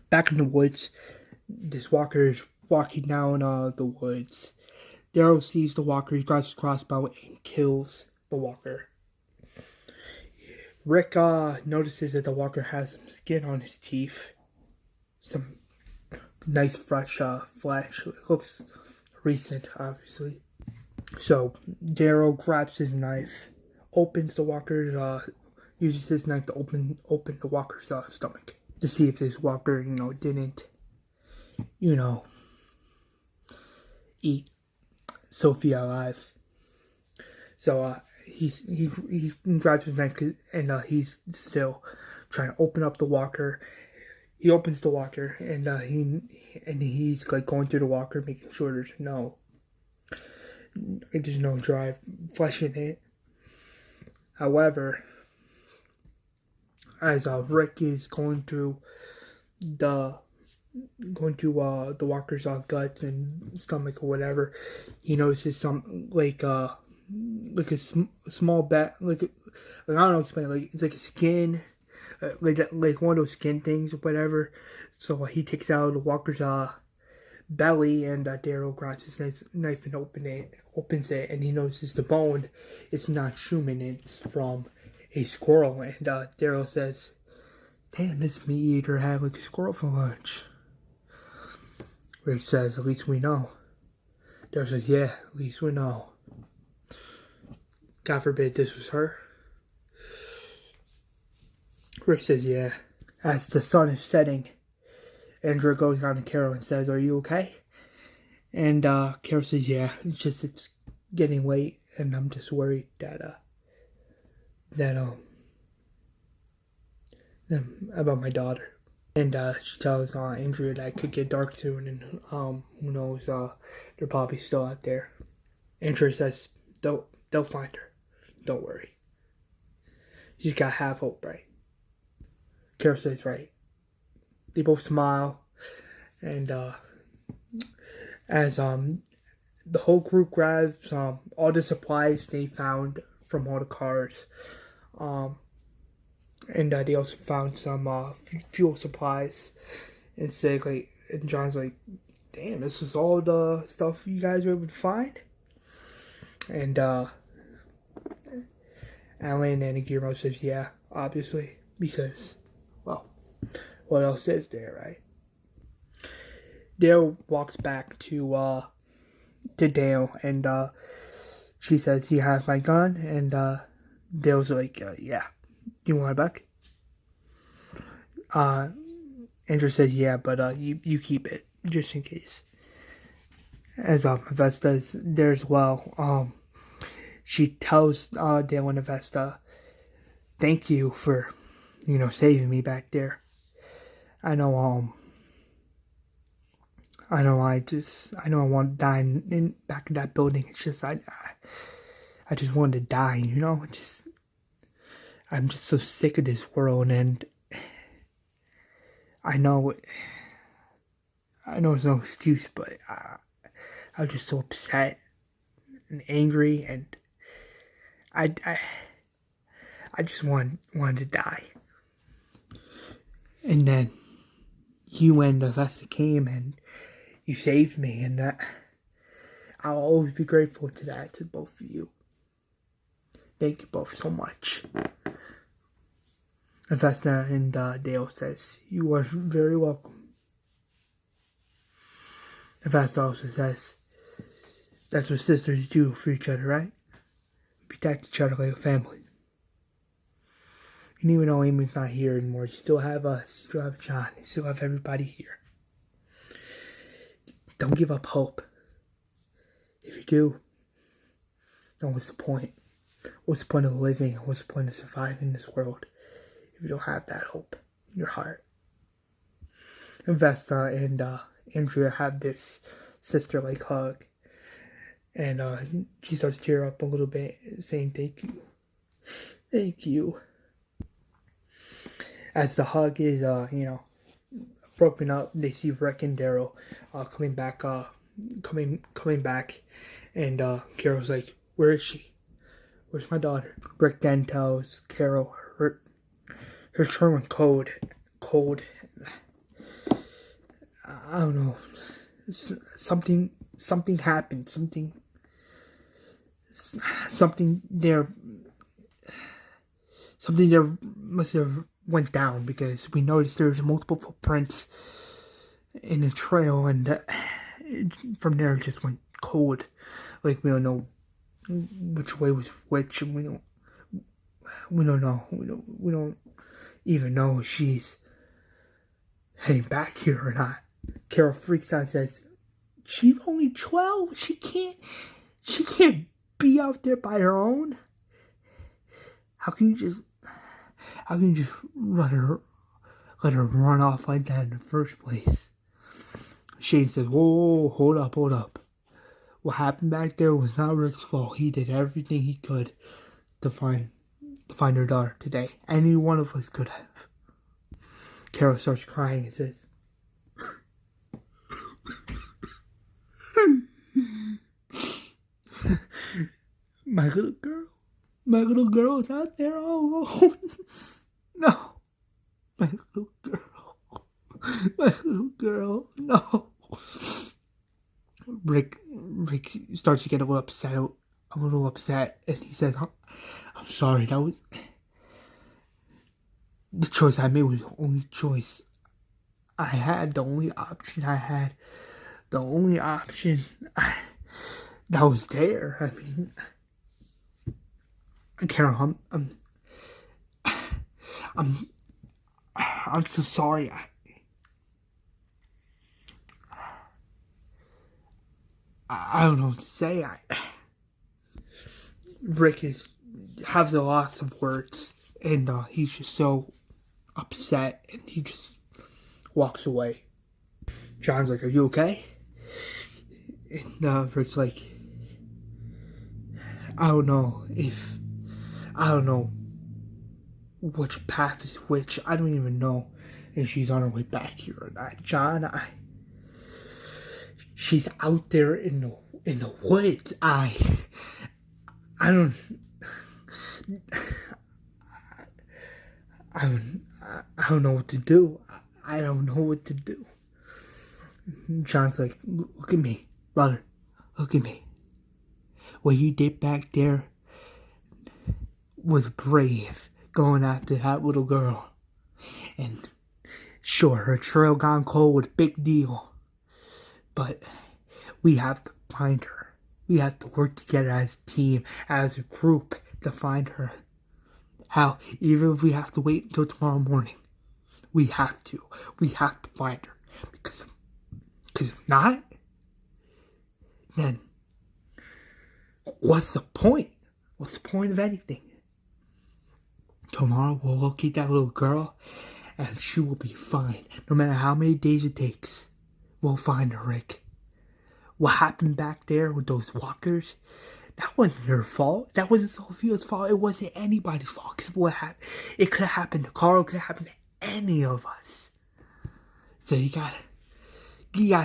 Back in the woods, this walker is walking down the woods. Daryl sees the walker, he grabs his crossbow and kills the walker. Rick notices that the walker has some skin on his teeth. Some nice fresh flesh. It looks recent, obviously. So Daryl grabs his knife, opens the walker's, uses his knife to open the walker's stomach to see if this walker, didn't, eat Sophia alive. So he grabs his knife and he's still trying to open up the walker. He opens the walker and he's like going through the walker, making sure there's no dry flesh in it. However, as Rick is going to the walker's guts and stomach or whatever, he notices some like a small bat, I don't know how to explain it, like it's like a skin, like one of those skin things or whatever. So he takes out the walker's belly, and Daryl grabs his knife and opens it, and he notices the bone. It's not human, it's from a squirrel. And Daryl says, "Damn, this meat eater had like a squirrel for lunch." Rick says, "At least we know." Daryl says, "Yeah, at least we know. God forbid this was her." Rick says, "Yeah." As the sun is setting, Andrew goes down to Carol and says, "Are you okay?" And Carol says, "Yeah, it's getting late, and I'm just worried that about my daughter." And she tells Andrea that it could get dark soon, and who knows, they're probably still out there. Andrea says, they'll find her. Don't worry. You just gotta have hope, right? Carol says, right. They both smile, and as the whole group grabs all the supplies they found from all the cars, and they also found some fuel supplies. And and John's like, "Damn, this is all the stuff you guys were able to find?" And Alan and Guillermo says, "Yeah, obviously, because, well, what else is there, right?" Dale walks back to Dale, and she says, "You have my gun?" And Dale's like, "Yeah. Do you want it back?" Andrew says, "Yeah, but you keep it just in case." As Vesta's there as well. She tells Dale and Vesta, "Thank you for, saving me back there. I know I want to die in back in that building. It's just I just wanted to die, I'm just so sick of this world, and I know it's no excuse, but I was just so upset and angry, and I just wanted to die." And then you and Vesta came and you saved me, and I'll always be grateful to both of you. Thank you both so much. And Vesta and Dale says, "You are very welcome." And Vesta also says, "That's what sisters do for each other, right? Protect each other like a family." And even though Amy's not here anymore, you still have us, you still have John, you still have everybody here. Don't give up hope. If you do, then what's the point? What's the point of living? What's the point of surviving in this world if you don't have that hope in your heart? And Vesta and Andrea have this sister-like hug, and she starts to tear up a little bit, saying, "Thank you. Thank you." As the hug is, broken up, they see Rick and Daryl coming back, and Carol's like, "Where is she? Where's my daughter?" Rick then tells Carol her German code, I don't know. Something happened. Something there must have went down, because we noticed there's multiple footprints in the trail, and from there it just went cold. Like, we don't know which way was which, and we don't know. We don't even know if she's heading back here or not. Carol freaks out and says, "She's only 12. She can't be out there by her own. How can you just let her run off like that in the first place?" Shane says, "Whoa, hold up. What happened back there was not Rick's fault. He did everything he could to find her daughter today. Any one of us could have." Carol starts crying and says, my little girl is out there all alone. No, my little girl, no." Rick starts to get a little upset, and he says, "I'm sorry, that was the choice I made, was the only choice I had, the only option I had, the only option that was there. I mean, Carol, I'm so sorry. I don't know what to say. Rick has a loss of words, and he's just so upset, and he just walks away. John's like, "Are you okay?" And Rick's like, I don't know which path is which. I don't even know if she's on her way back here or not. John, she's out there in the woods. I don't know what to do. I don't know what to do. John's like, "Look at me, brother. Look at me. What you did back there was brave, going after that little girl. And sure, her trail gone cold, big deal. But we have to find her. We have to work together as a team, as a group, to find her. How, even if we have to wait until tomorrow morning, we have to. We have to find her. Because if not, then what's the point? What's the point of anything? Tomorrow we'll locate that little girl, and she will be fine. No matter how many days it takes, we'll find her, Rick. What happened back there with those walkers, that wasn't her fault. That wasn't Sophia's fault. It wasn't anybody's fault. Because what happened, it could have happened to Carl. It could have happened to any of us. So you gotta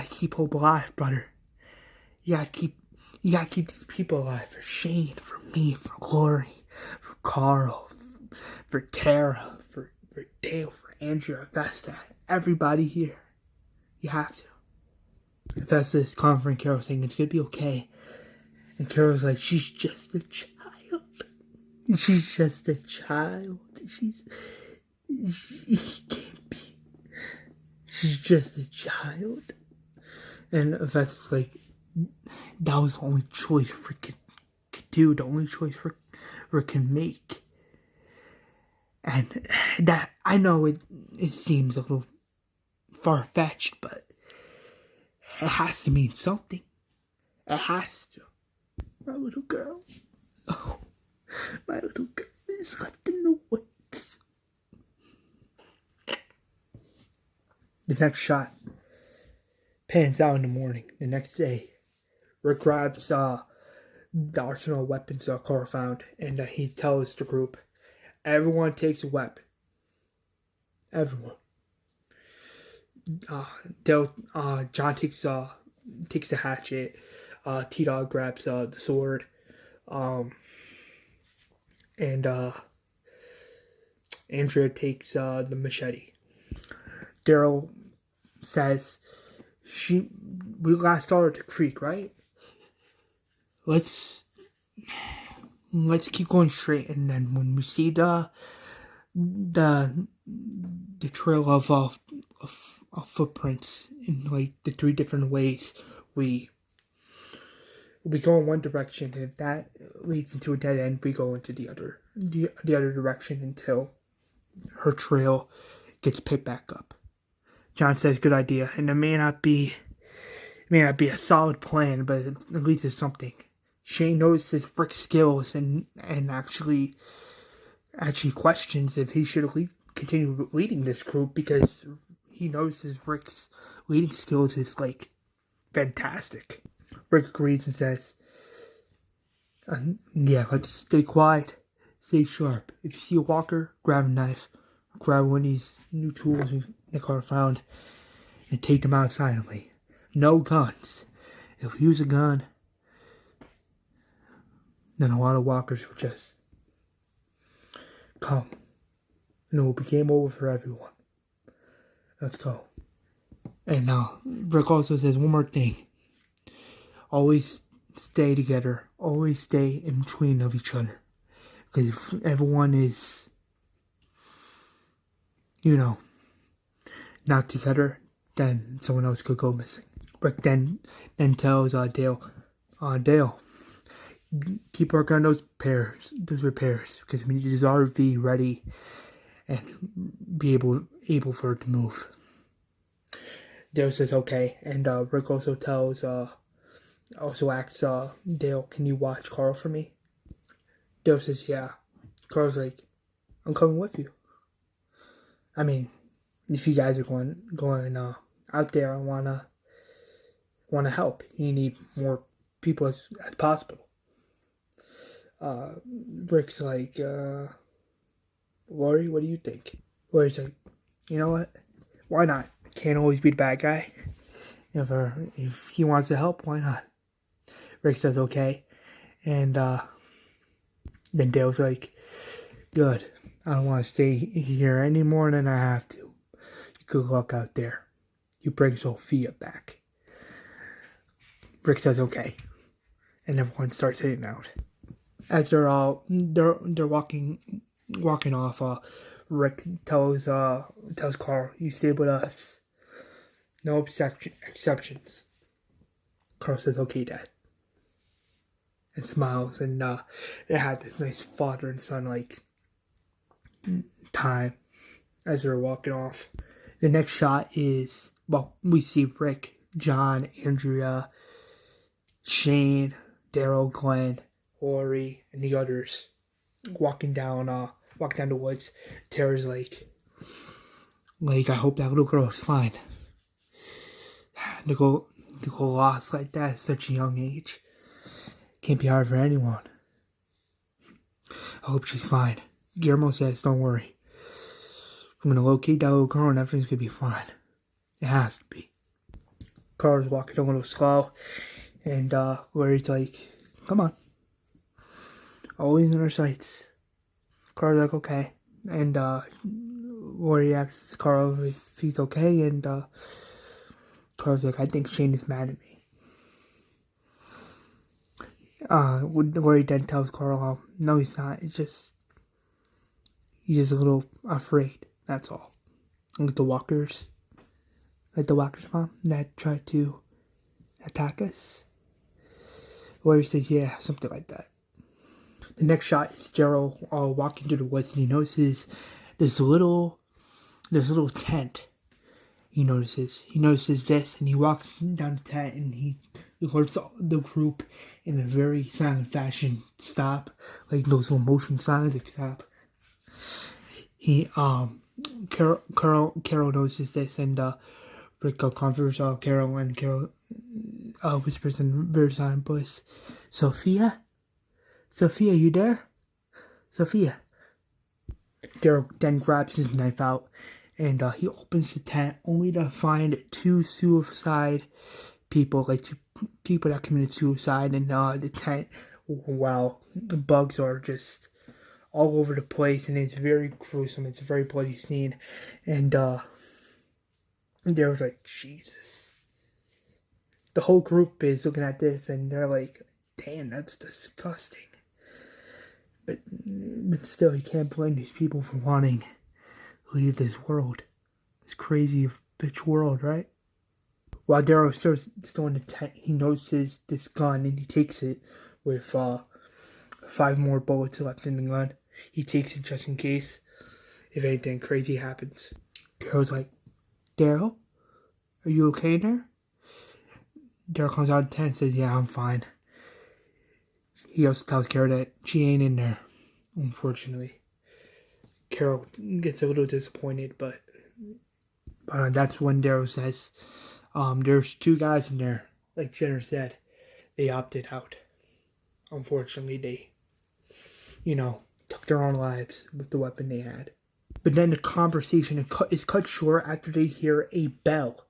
keep hope alive, brother. You gotta keep these people alive, for Shane, for me, for Glory, for Carl, for Tara, for Dale, for Andrea, Vesta, everybody here. You have to." Vesta is comforting Carol, saying it's gonna be okay. And Carol's like, "She's just a child. She's just a child. She can't be. She's just a child." And Vesta's like, "That was the only choice Rick could do, the only choice Rick can make." And that, I know it seems a little far-fetched, but it has to mean something. It has to. My little girl. Oh, my little girl is left in the woods. The next shot pans out in the morning. The next day, Rick grabs the arsenal of weapons Carl found, and he tells the group, "Everyone takes a weapon. Everyone." John takes the hatchet. T-Dog grabs the sword. And Andrea takes the machete. Daryl says, we last saw her at the creek, right? Let's keep going straight, and then when we see the trail of footprints in like the 3 different ways, we go in one direction, and if that leads into a dead end, we go into the other direction until her trail gets picked back up. John says, "Good idea," and it may not be a solid plan, but it leads to something. Shane notices Rick's skills and actually questions if he should continue leading this group, because he notices Rick's leading skills is like fantastic. Rick agrees and says, "Yeah, let's stay quiet, stay sharp. If you see a walker, grab a knife, grab one of these new tools Nicola found, and take them out silently. No guns. If we use a gun, then a lot of walkers will just come, and it will be game over for everyone. Let's go." And now, Rick also says one more thing. Always stay together. Always stay in between of each other. Because if everyone is, not together, then someone else could go missing. Rick then tells Dale, keep working on those repairs, because we need this RV ready and be able for it to move. Dale says okay, and Rick also asks Dale, "Can you watch Carl for me?" Dale says yeah. Carl's like, "I'm coming with you. I mean, if you guys are going out there, I wanna help. You need more people as possible." Rick's like, "Lori, what do you think?" Lori's like, "You know what? Why not? Can't always be the bad guy. If he wants to help, why not?" Rick says okay, and then Dale's like, "Good. I don't want to stay here any more than I have to. Good luck out there. You bring Sophia back." Rick says okay, and everyone starts heading out. As they're walking off, Rick tells Carl, "You stay with us. No exceptions." Carl says, "Okay, Dad," and smiles, and they had this nice father and son like time as they're walking off. The next shot is, we see Rick, John, Andrea, Shane, Daryl, Glenn, Lori, and the others walking down the woods. Tara's like, "I hope that little girl is fine. To go lost like that at such a young age can't be hard for anyone. I hope she's fine." Guillermo says, "Don't worry. I'm gonna locate that little girl and everything's gonna be fine. It has to be." Carl's walking a little slow, and Lori's like, "Come on. Always in our sights." Carl's like, "Okay." And Lori asks Carl if he's okay, and Carl's like, "I think Shane is mad at me." Lori then tells Carl, "No, he's not. He's just a little afraid. That's all. Like the walkers mom that tried to attack us." Lori says, "Yeah, something like that." The next shot is Daryl walking through the woods, and he notices this little tent. He notices this, and he walks down the tent, and he alerts the group in a very silent fashion. Stop, like those little motion signs, like stop. Carol notices this, and Rick comforts Carol, and Carol whispers in a very silent voice, Sophia, you there? Sophia." Daryl then grabs his knife out, and he opens the tent only to find 2 suicide people, like 2 people that committed suicide in the tent. Wow, the bugs are just all over the place, and it's very gruesome. It's a very bloody scene, and Daryl's like, "Jesus." the whole group is looking at this and they're like, damn, that's disgusting. But still, you can't blame these people for wanting to leave this world. This crazy bitch world, right? While Daryl's still in the tent, he notices this gun and he takes it with 5 more bullets left in the gun. He takes it just in case if anything crazy happens. Carol's like, Daryl, are you okay in there? Daryl comes out of the tent and says, yeah, I'm fine. He also tells Carol that she ain't in there, unfortunately. Carol gets a little disappointed, but that's when Daryl says, there's 2 guys in there. Like Jenner said, they opted out. Unfortunately, they, took their own lives with the weapon they had. But then the conversation is cut short after they hear a bell.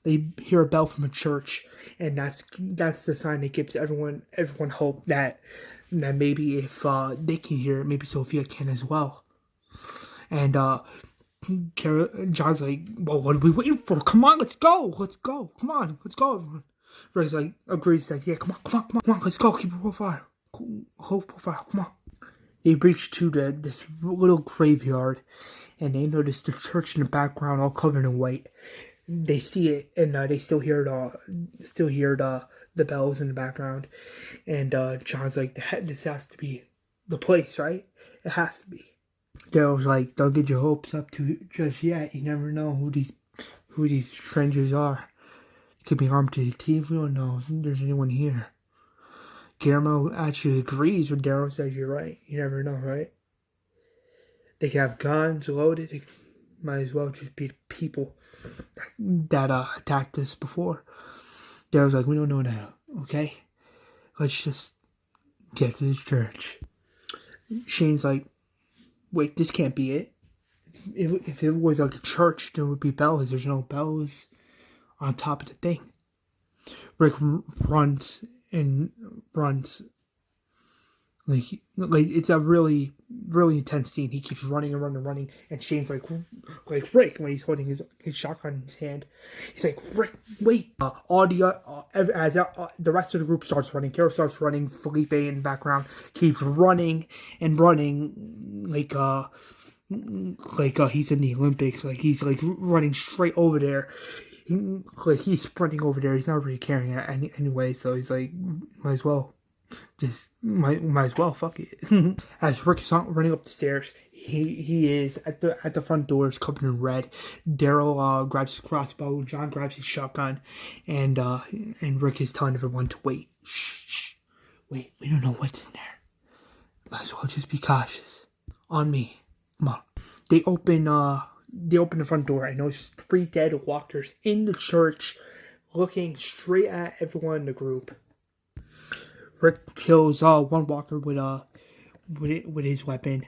They hear a bell from a church, and that's the sign that gives everyone hope that maybe if they can hear it, maybe Sophia can as well. And John's like, well, what are we waiting for? Come on, let's go, come on, let's go. Ray's like, agrees, like, yeah, come on, let's go, keep a profile, come on. They reach to this little graveyard, and they notice the church in the background, all covered in white. They see it, and they still hear the bells in the background. And John's like, this has to be the place, right? It has to be. Daryl's like, don't get your hopes up to just yet. You never know who these strangers are. It could be harm to the team. We don't know if there's anyone here. Guillermo actually agrees when Daryl says you're right. You never know, right? They can have guns loaded. It might as well just be people that attacked us before. Daryl's like, we don't know now, okay? Let's just get to the church. Shane's like, wait, this can't be it. If it was like a church, there would be bells. There's no bells on top of the thing. Rick runs like it's a really, really intense scene. He keeps running, and Shane's like Rick, when he's holding his shotgun in his hand, he's like, Rick, wait. The rest of the group starts running. Carol starts running. Felipe in the background keeps running like he's in the Olympics. Like he's like running straight over there. He's sprinting over there. He's not really carrying it anyway, so he's like, might as well, fuck it. As Rick is running up the stairs, he is at the front doors covered in red. Daryl grabs his crossbow, John grabs his shotgun, and Rick is telling everyone to wait. Shh. Wait, we don't know what's in there. Might as well just be cautious. On me. Come on. They open the front door, and there's 3 dead walkers in the church looking straight at everyone in the group. Rick kills one walker with his weapon,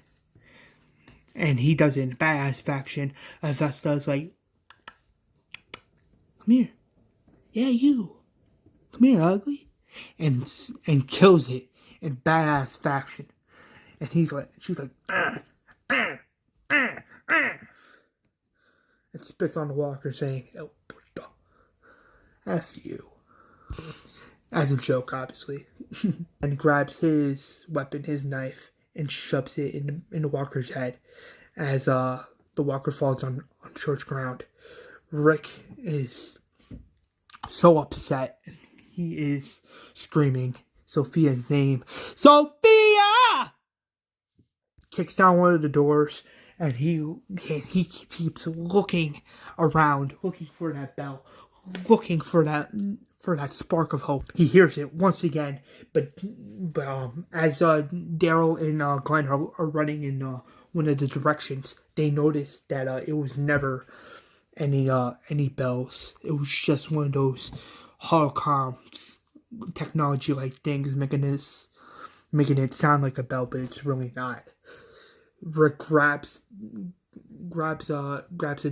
and he does it in badass fashion. Vesta's like, come here. Yeah, you. Come here, ugly. And kills it in badass fashion. And she's like, and spits on the walker, saying, "El puto, F you," as a joke, obviously. And grabs his weapon, his knife, and shoves it in the walker's head, as the walker falls on church ground. Rick is so upset. He is screaming Sophia's name. Sophia! Kicks down one of the doors, and he keeps looking around, looking for that bell, looking for that spark of hope. He hears it once again, but as Daryl and Glenn are running in one of the directions, they notice that it was never any bells. It was just one of those holocoms, technology-like things, making it sound like a bell, but it's really not. Rick grabs the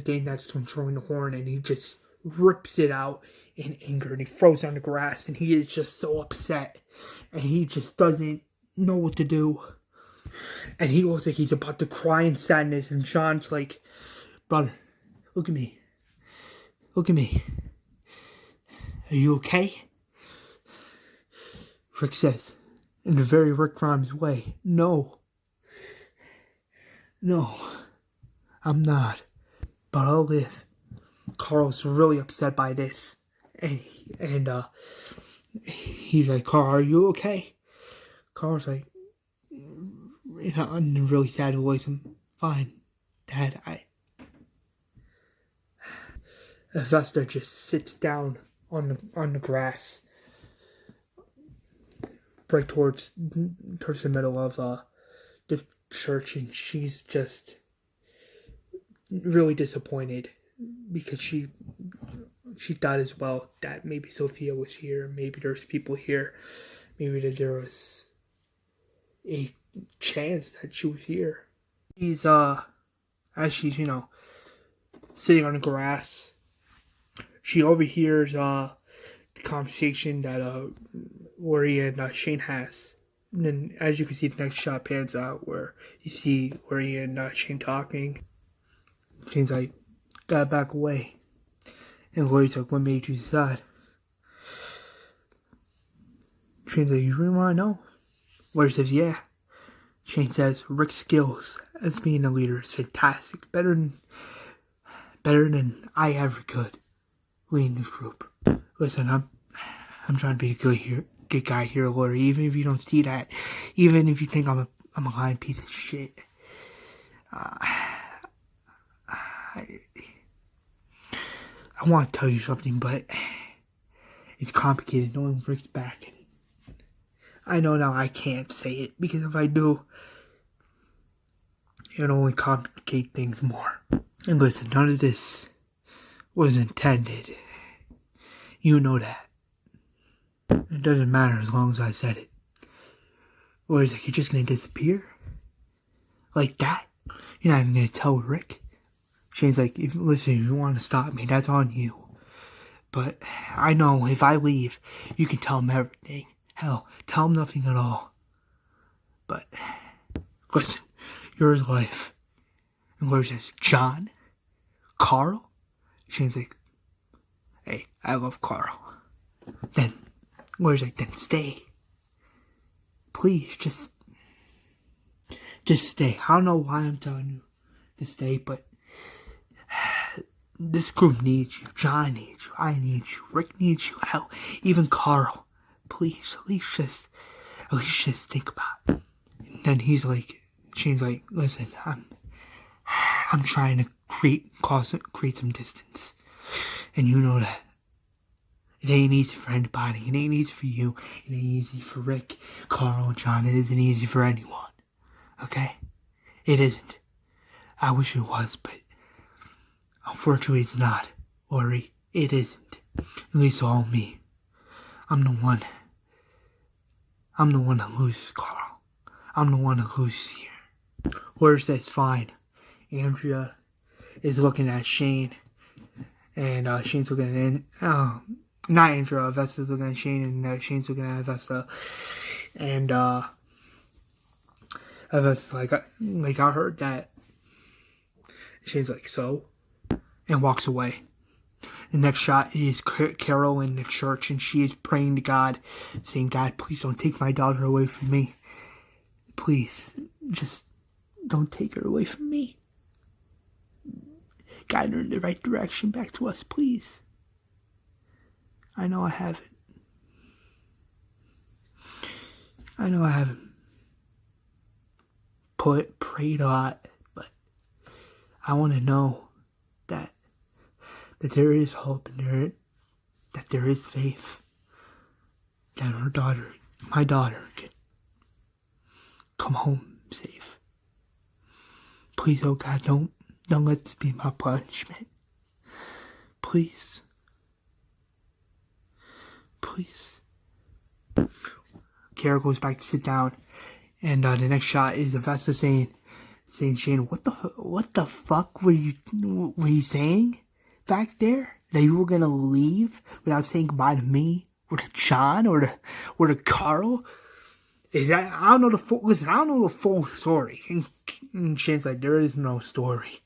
thing that's controlling the horn, and he just rips it out in anger, and he throws it on the grass, and he is just so upset, and he just doesn't know what to do, and he looks like he's about to cry in sadness. And John's like, brother, look at me, Are you okay? Rick says, in a very Rick Grimes way, no, I'm not, but I'll live. Carl's really upset by this, and he's like, Carl, are you okay? Carl's like, in a really sad voice, I'm fine, Dad. Vesta just sits down on the grass, right towards the middle of the church, and she's just really disappointed because she thought as well that maybe Sophia was here, maybe there's people here, maybe that there was a chance that she was here. She's as she's sitting on the grass, she overhears the conversation that Lori and Shane has. And then, as you can see, the next shot pans out where you see Lori and Shane talking. Shane's like, gotta back away. And Lori's like, what made you decide? Shane's like, you really want to know? Lori says, yeah. Shane says, Rick's skills as being a leader is fantastic. Better than I ever could leading this group. Listen, I'm trying to be a good guy here, Lori. Even if you don't see that, even if you think I'm a lying piece of shit, I want to tell you something, but it's complicated knowing Rick's back. I know now I can't say it, because if I do, it'll only complicate things more. And listen, none of this was intended. You know that. It doesn't matter as long as I said it. Or is it you're just gonna disappear? Like that? You're not even gonna tell Rick? Shane's like, listen, if you want to stop me, that's on you. But I know if I leave, you can tell him everything. Hell, tell him nothing at all. But listen, you're his wife. And Lori says, John? Carl? Shane's like, hey, I love Carl. Then Lori's like, then stay. Please, just stay. I don't know why I'm telling you to stay, but this group needs you. John needs you. I need you. Rick needs you. Hell, even Carl. Please, at least just think about it. And then he's like, Shane's like, listen, I'm trying to create some distance. And you know that. It ain't easy for anybody. It ain't easy for you. It ain't easy for Rick, Carl, John. It isn't easy for anyone. Okay? It isn't. I wish it was, but unfortunately it's not. Lori, it isn't. At least all me. I'm the one that loses Carl. I'm the one that loses here. Lori says, fine. Andrea is looking at Shane. And Shane's looking at not Andrea, Vesta's looking at Shane, and Shane's looking at Vesta. And Vesta's like, I heard that. Shane's like, so? And walks away. The next shot is Carol in the church, and she is praying to God, saying, God, please don't take my daughter away from me. Please, just don't take her away from me. Guide her in the right direction back to us, please. I know I haven't. Prayed a lot, but I want to know that there is hope and that there is faith, that my daughter, can come home safe. Please, oh God, don't let this be my punishment. Please. Carol goes back to sit down, and the next shot is Vesta saying, Shane, what the fuck were you saying back there? That you were gonna leave without saying goodbye to me, or to John, or to Carl? Is that, I don't know the full story. And Shane's like, there is no story.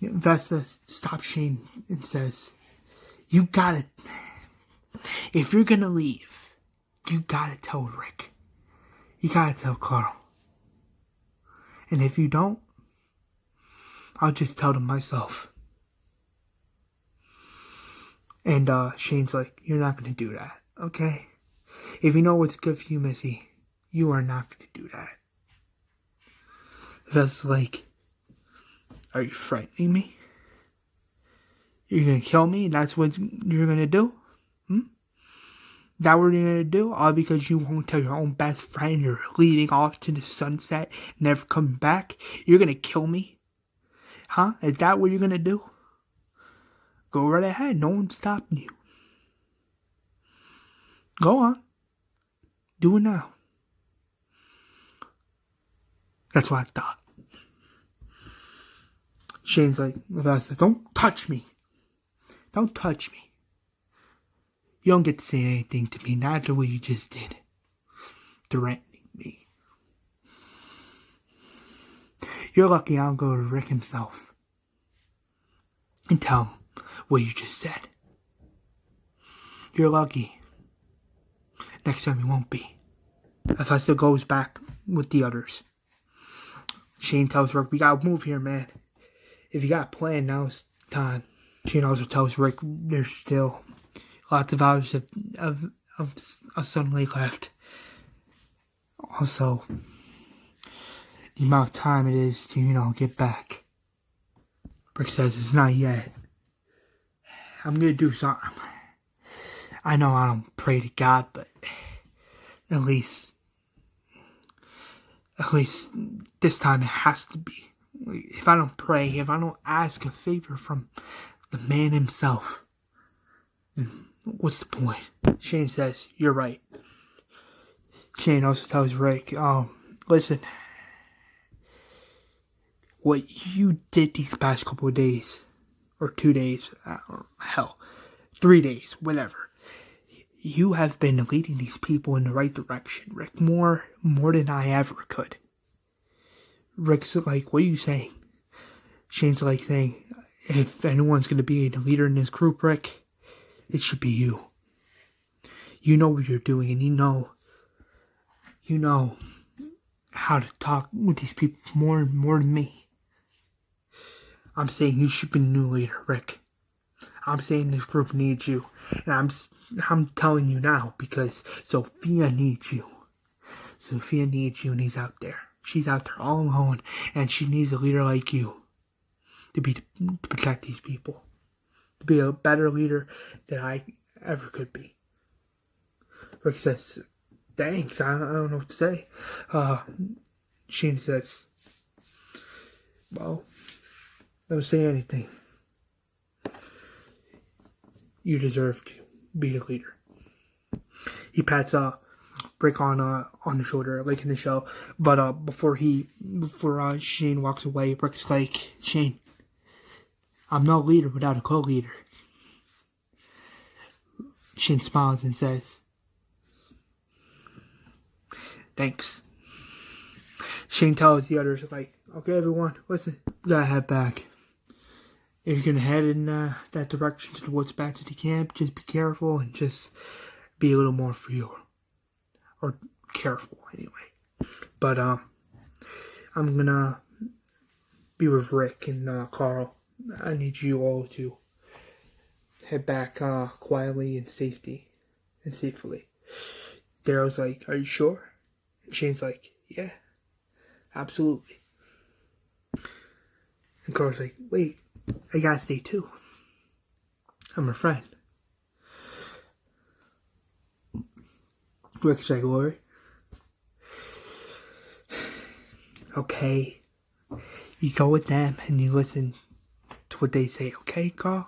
Vesta stops Shane and says, you gotta If you're gonna leave, you gotta tell Rick. You gotta tell Carl. And if you don't, I'll just tell them myself. And Shane's like, you're not gonna do that, okay? If you know what's good for you, Missy, you are not gonna do that. That's like, are you frightening me? You're gonna kill me? That's what you're gonna do? That what you're gonna do? All because you won't tell your own best friend you're leading off to the sunset, never coming back? You're gonna kill me? Huh? Is that what you're gonna do? Go right ahead. No one's stopping you. Go on. Do it now. That's what I thought. Shane's like, don't touch me. Don't touch me. You don't get to say anything to me, not the way you just did. Threatening me. You're lucky I'll go to Rick himself and tell him what you just said. You're lucky. Next time you won't be. Hephaestus goes back with the others. Shane tells Rick, we gotta move here, man. If you got a plan, now's the time. Shane also tells Rick there's still lots of hours of sunlight left. Also, the amount of time it is to, get back. Rick says it's not yet. I'm gonna do something. I know I don't pray to God, but at least this time it has to be. If I don't pray, if I don't ask a favor from the man himself, then what's the point? Shane says, you're right. Shane also tells Rick, listen, what you did these past couple of days, or 2 days, or hell, 3 days, whatever. You have been leading these people in the right direction, Rick, more than I ever could. Rick's like, what are you saying? Shane's like saying, if anyone's going to be the leader in this group, Rick, it should be you. You know what you're doing, and you know how to talk with these people more than me. I'm saying you should be the new leader, Rick. I'm saying this group needs you, and I'm telling you now because Sophia needs you. Sophia needs you, and he's out there. She's out there all alone, and she needs a leader like you to protect these people, to be a better leader than I ever could be. Rick says, thanks, I don't know what to say. Shane says, well, don't say anything. You deserve to be the leader. He pats Rick on the shoulder, like in the show. But before Shane walks away, Rick's like, Shane, I'm no leader without a co-leader. Shane smiles and says, thanks. Shane tells the others, like, okay, everyone, listen, we gotta head back. If you're gonna head in that direction to the woods back to the camp, just be careful and just be a little more for you. Or careful, anyway. But I'm gonna be with Rick and Carl. I need you all to head back quietly and safely. Daryl's like, are you sure? And Shane's like, yeah, absolutely. And Carl's like, wait, I gotta stay too. I'm a friend. Rick's like, Lori, okay, you go with them and you listen to what they say, okay, Carl?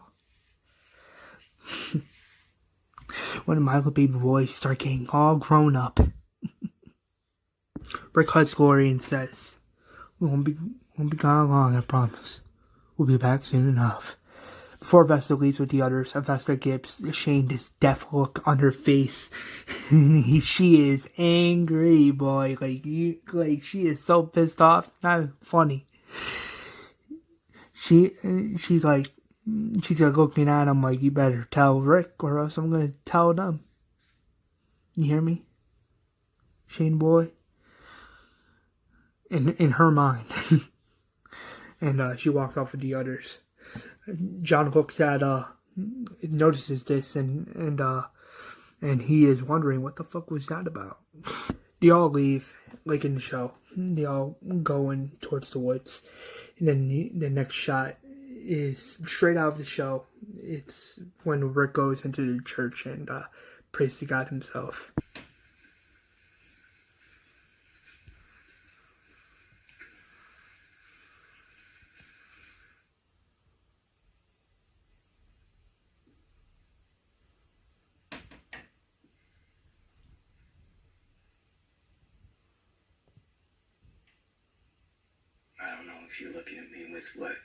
When my little baby boys start getting all grown up, Rick hugs Lori and says, we won't be gone long, I promise. We'll be back soon enough. Before Vesta leaves with the others, Vesta gives Shane this death look on her face. She is angry, boy. Like she is so pissed off. Not funny. She's like, she's like looking at him like, you better tell Rick or else I'm gonna tell them. You hear me? Shane boy? In her mind. And she walks off with the others. John looks at, notices this and he is wondering what the fuck was that about. They all leave, like in the show. They all going towards the woods. And then the next shot is straight out of the show. It's when Rick goes into the church and prays to God himself.
I don't know if you're looking at me with what?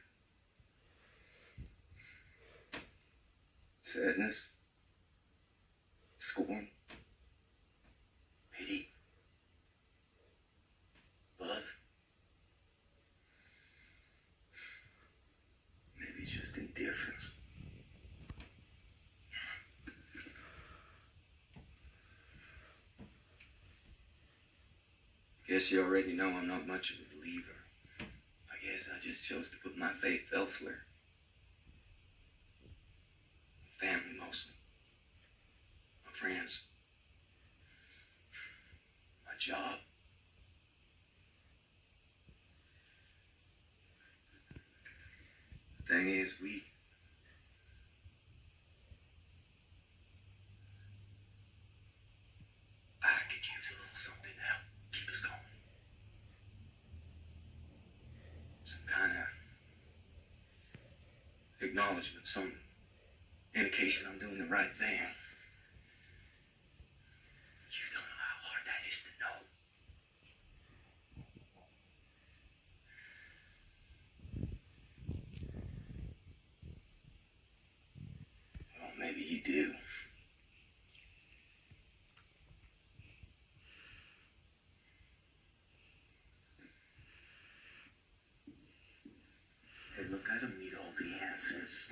Sadness? Scorn? Pity? Love? Maybe just indifference. Guess you already know I'm not much of a believer. I guess I just chose to put my faith elsewhere. Family mostly. My friends. My job. The thing is, I could use a little something now. Keep us going. Some kind of acknowledgement, some indication I'm doing the right thing. You don't know how hard that is to know. Well, maybe you do. Hey, look, I don't need all the answers.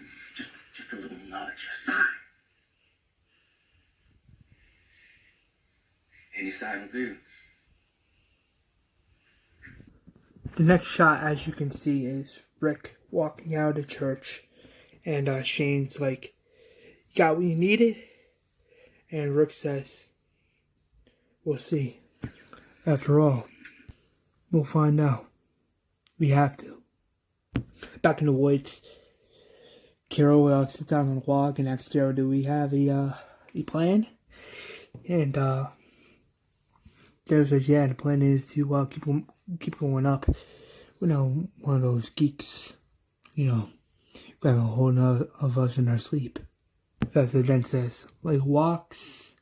Just a little nudge, a sign. Any sign will do.
The next shot, as you can see, is Rick walking out of the church. And Shane's like, you got what you needed? And Rick says, we'll see. After all, we'll find out. We have to. Back in the woods, Carol sits down on the log and asks Daryl, do we have a plan? And Daryl says, yeah, the plan is to keep going up. We're not one of those geeks, grabbing a hold of us in our sleep. As it then says, like walks,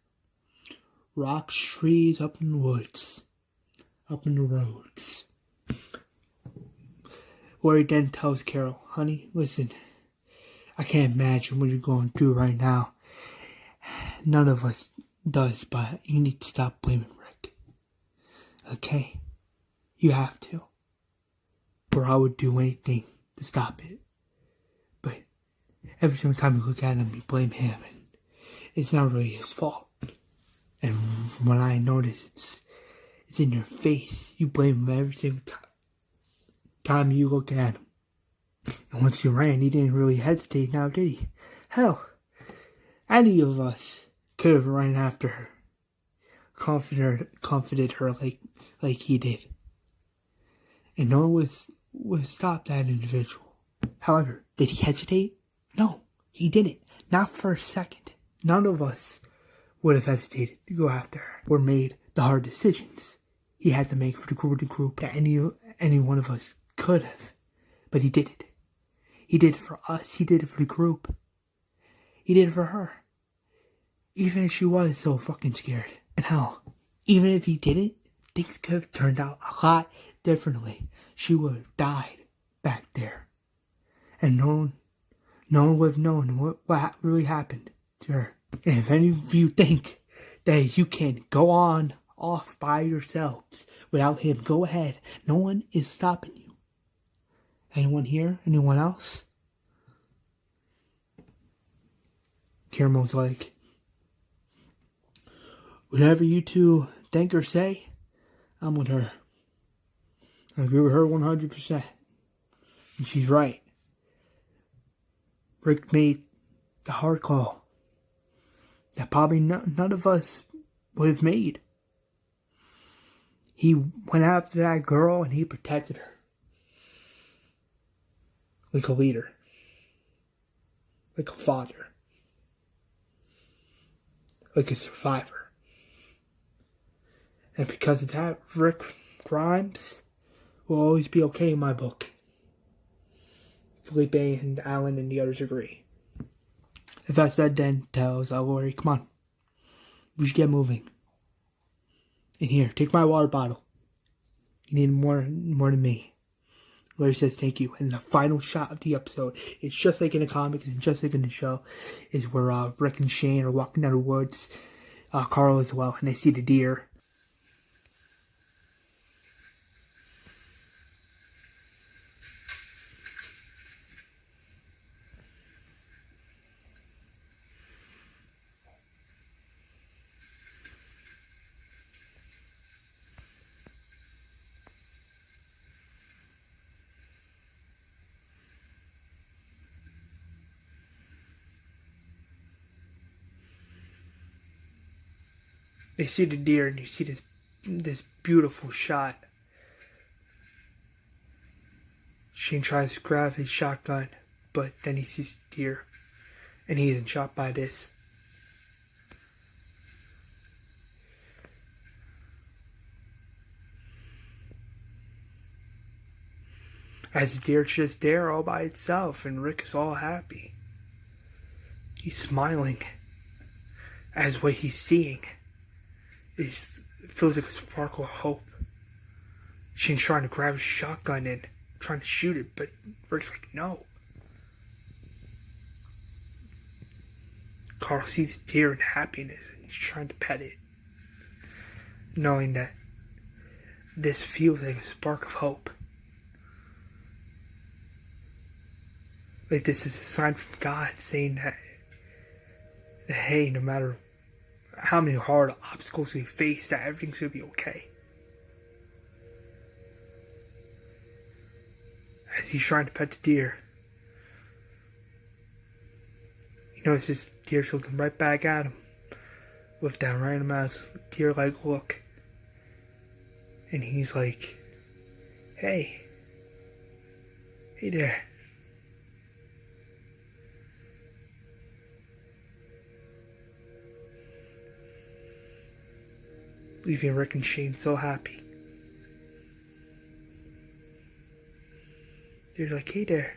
rocks, trees, up in the woods, up in the roads. Where he then tells Carol, honey, listen, I can't imagine what you're going through right now. None of us does, but you need to stop blaming Rick. Okay? You have to. Or I would do anything to stop it. But every single time you look at him, you blame him, and it's not really his fault. And from what I notice, it's in your face. You blame him every single time you look at him. And once you ran, he didn't really hesitate now, did he? Hell, any of us could have run after her. Comforted her like he did. And no one would stop that individual. However, did he hesitate? No, he didn't. Not for a second. None of us would have hesitated to go after her or made the hard decisions he had to make for the group that any one of us could have. But he did it. He did it for us. He did it for the group. He did it for her. Even if she was so fucking scared. And hell, even if he didn't, things could have turned out a lot differently. She would have died back there. And no one would have known what really happened to her. And if any of you think that you can go on off by yourselves without him, go ahead. No one is stopping you. Anyone here? Anyone else? Caramel's like, whatever you two think or say, I'm with her. I agree with her 100%. And she's right. Rick made the hard call that probably none of us would have made. He went after that girl and he protected her. Like a leader. Like a father. Like a survivor. And because of that, Rick Grimes will always be okay in my book. Felipe and Alan and the others agree. If that's that, then tells Lori, come on. We should get moving. And here, take my water bottle. You need more than me. Lori says thank you. And the final shot of the episode, it's just like in the comics and just like in the show, is where Rick and Shane are walking down the woods. Carl as well, and they see the deer. They see the deer and you see this beautiful shot. Shane tries to grab his shotgun, but then he sees the deer and he isn't shot by this. As the deer's just there all by itself and Rick is all happy. He's smiling as what he's seeing feels like a sparkle of hope. Shane's trying to grab his shotgun and trying to shoot it, but Rick's like, no. Carl sees the deer in happiness and he's trying to pet it, knowing that this feels like a spark of hope. Like this is a sign from God saying that hey, no matter how many hard obstacles we face, that everything's going to be okay. As he's trying to pet the deer, he notices the deer's looking right back at him with that random ass deer-like look. And he's like, hey there. Leaving Rick and Shane so happy. They're like, hey there.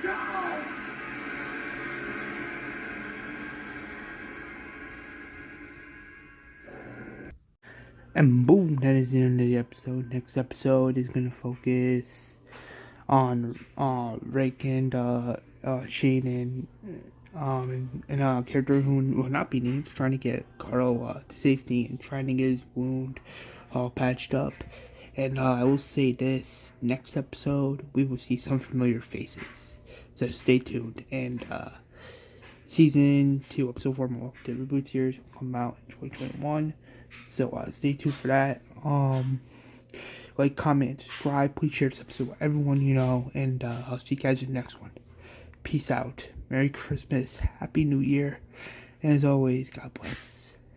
No. And boom, that is the end of the episode. Next episode is going to focus on Rick and Shane and a character who will not be named, trying to get Carl to safety and trying to get his wound all patched up. And I will say this, next episode we will see some familiar faces, so stay tuned. And season 2 episode 4 more the Reboot series will come out in 2021, so stay tuned for that. Like, comment, subscribe, please share this episode with everyone you know, and I'll see you guys in the next one. Peace out, Merry Christmas, Happy New Year, and as always, God bless.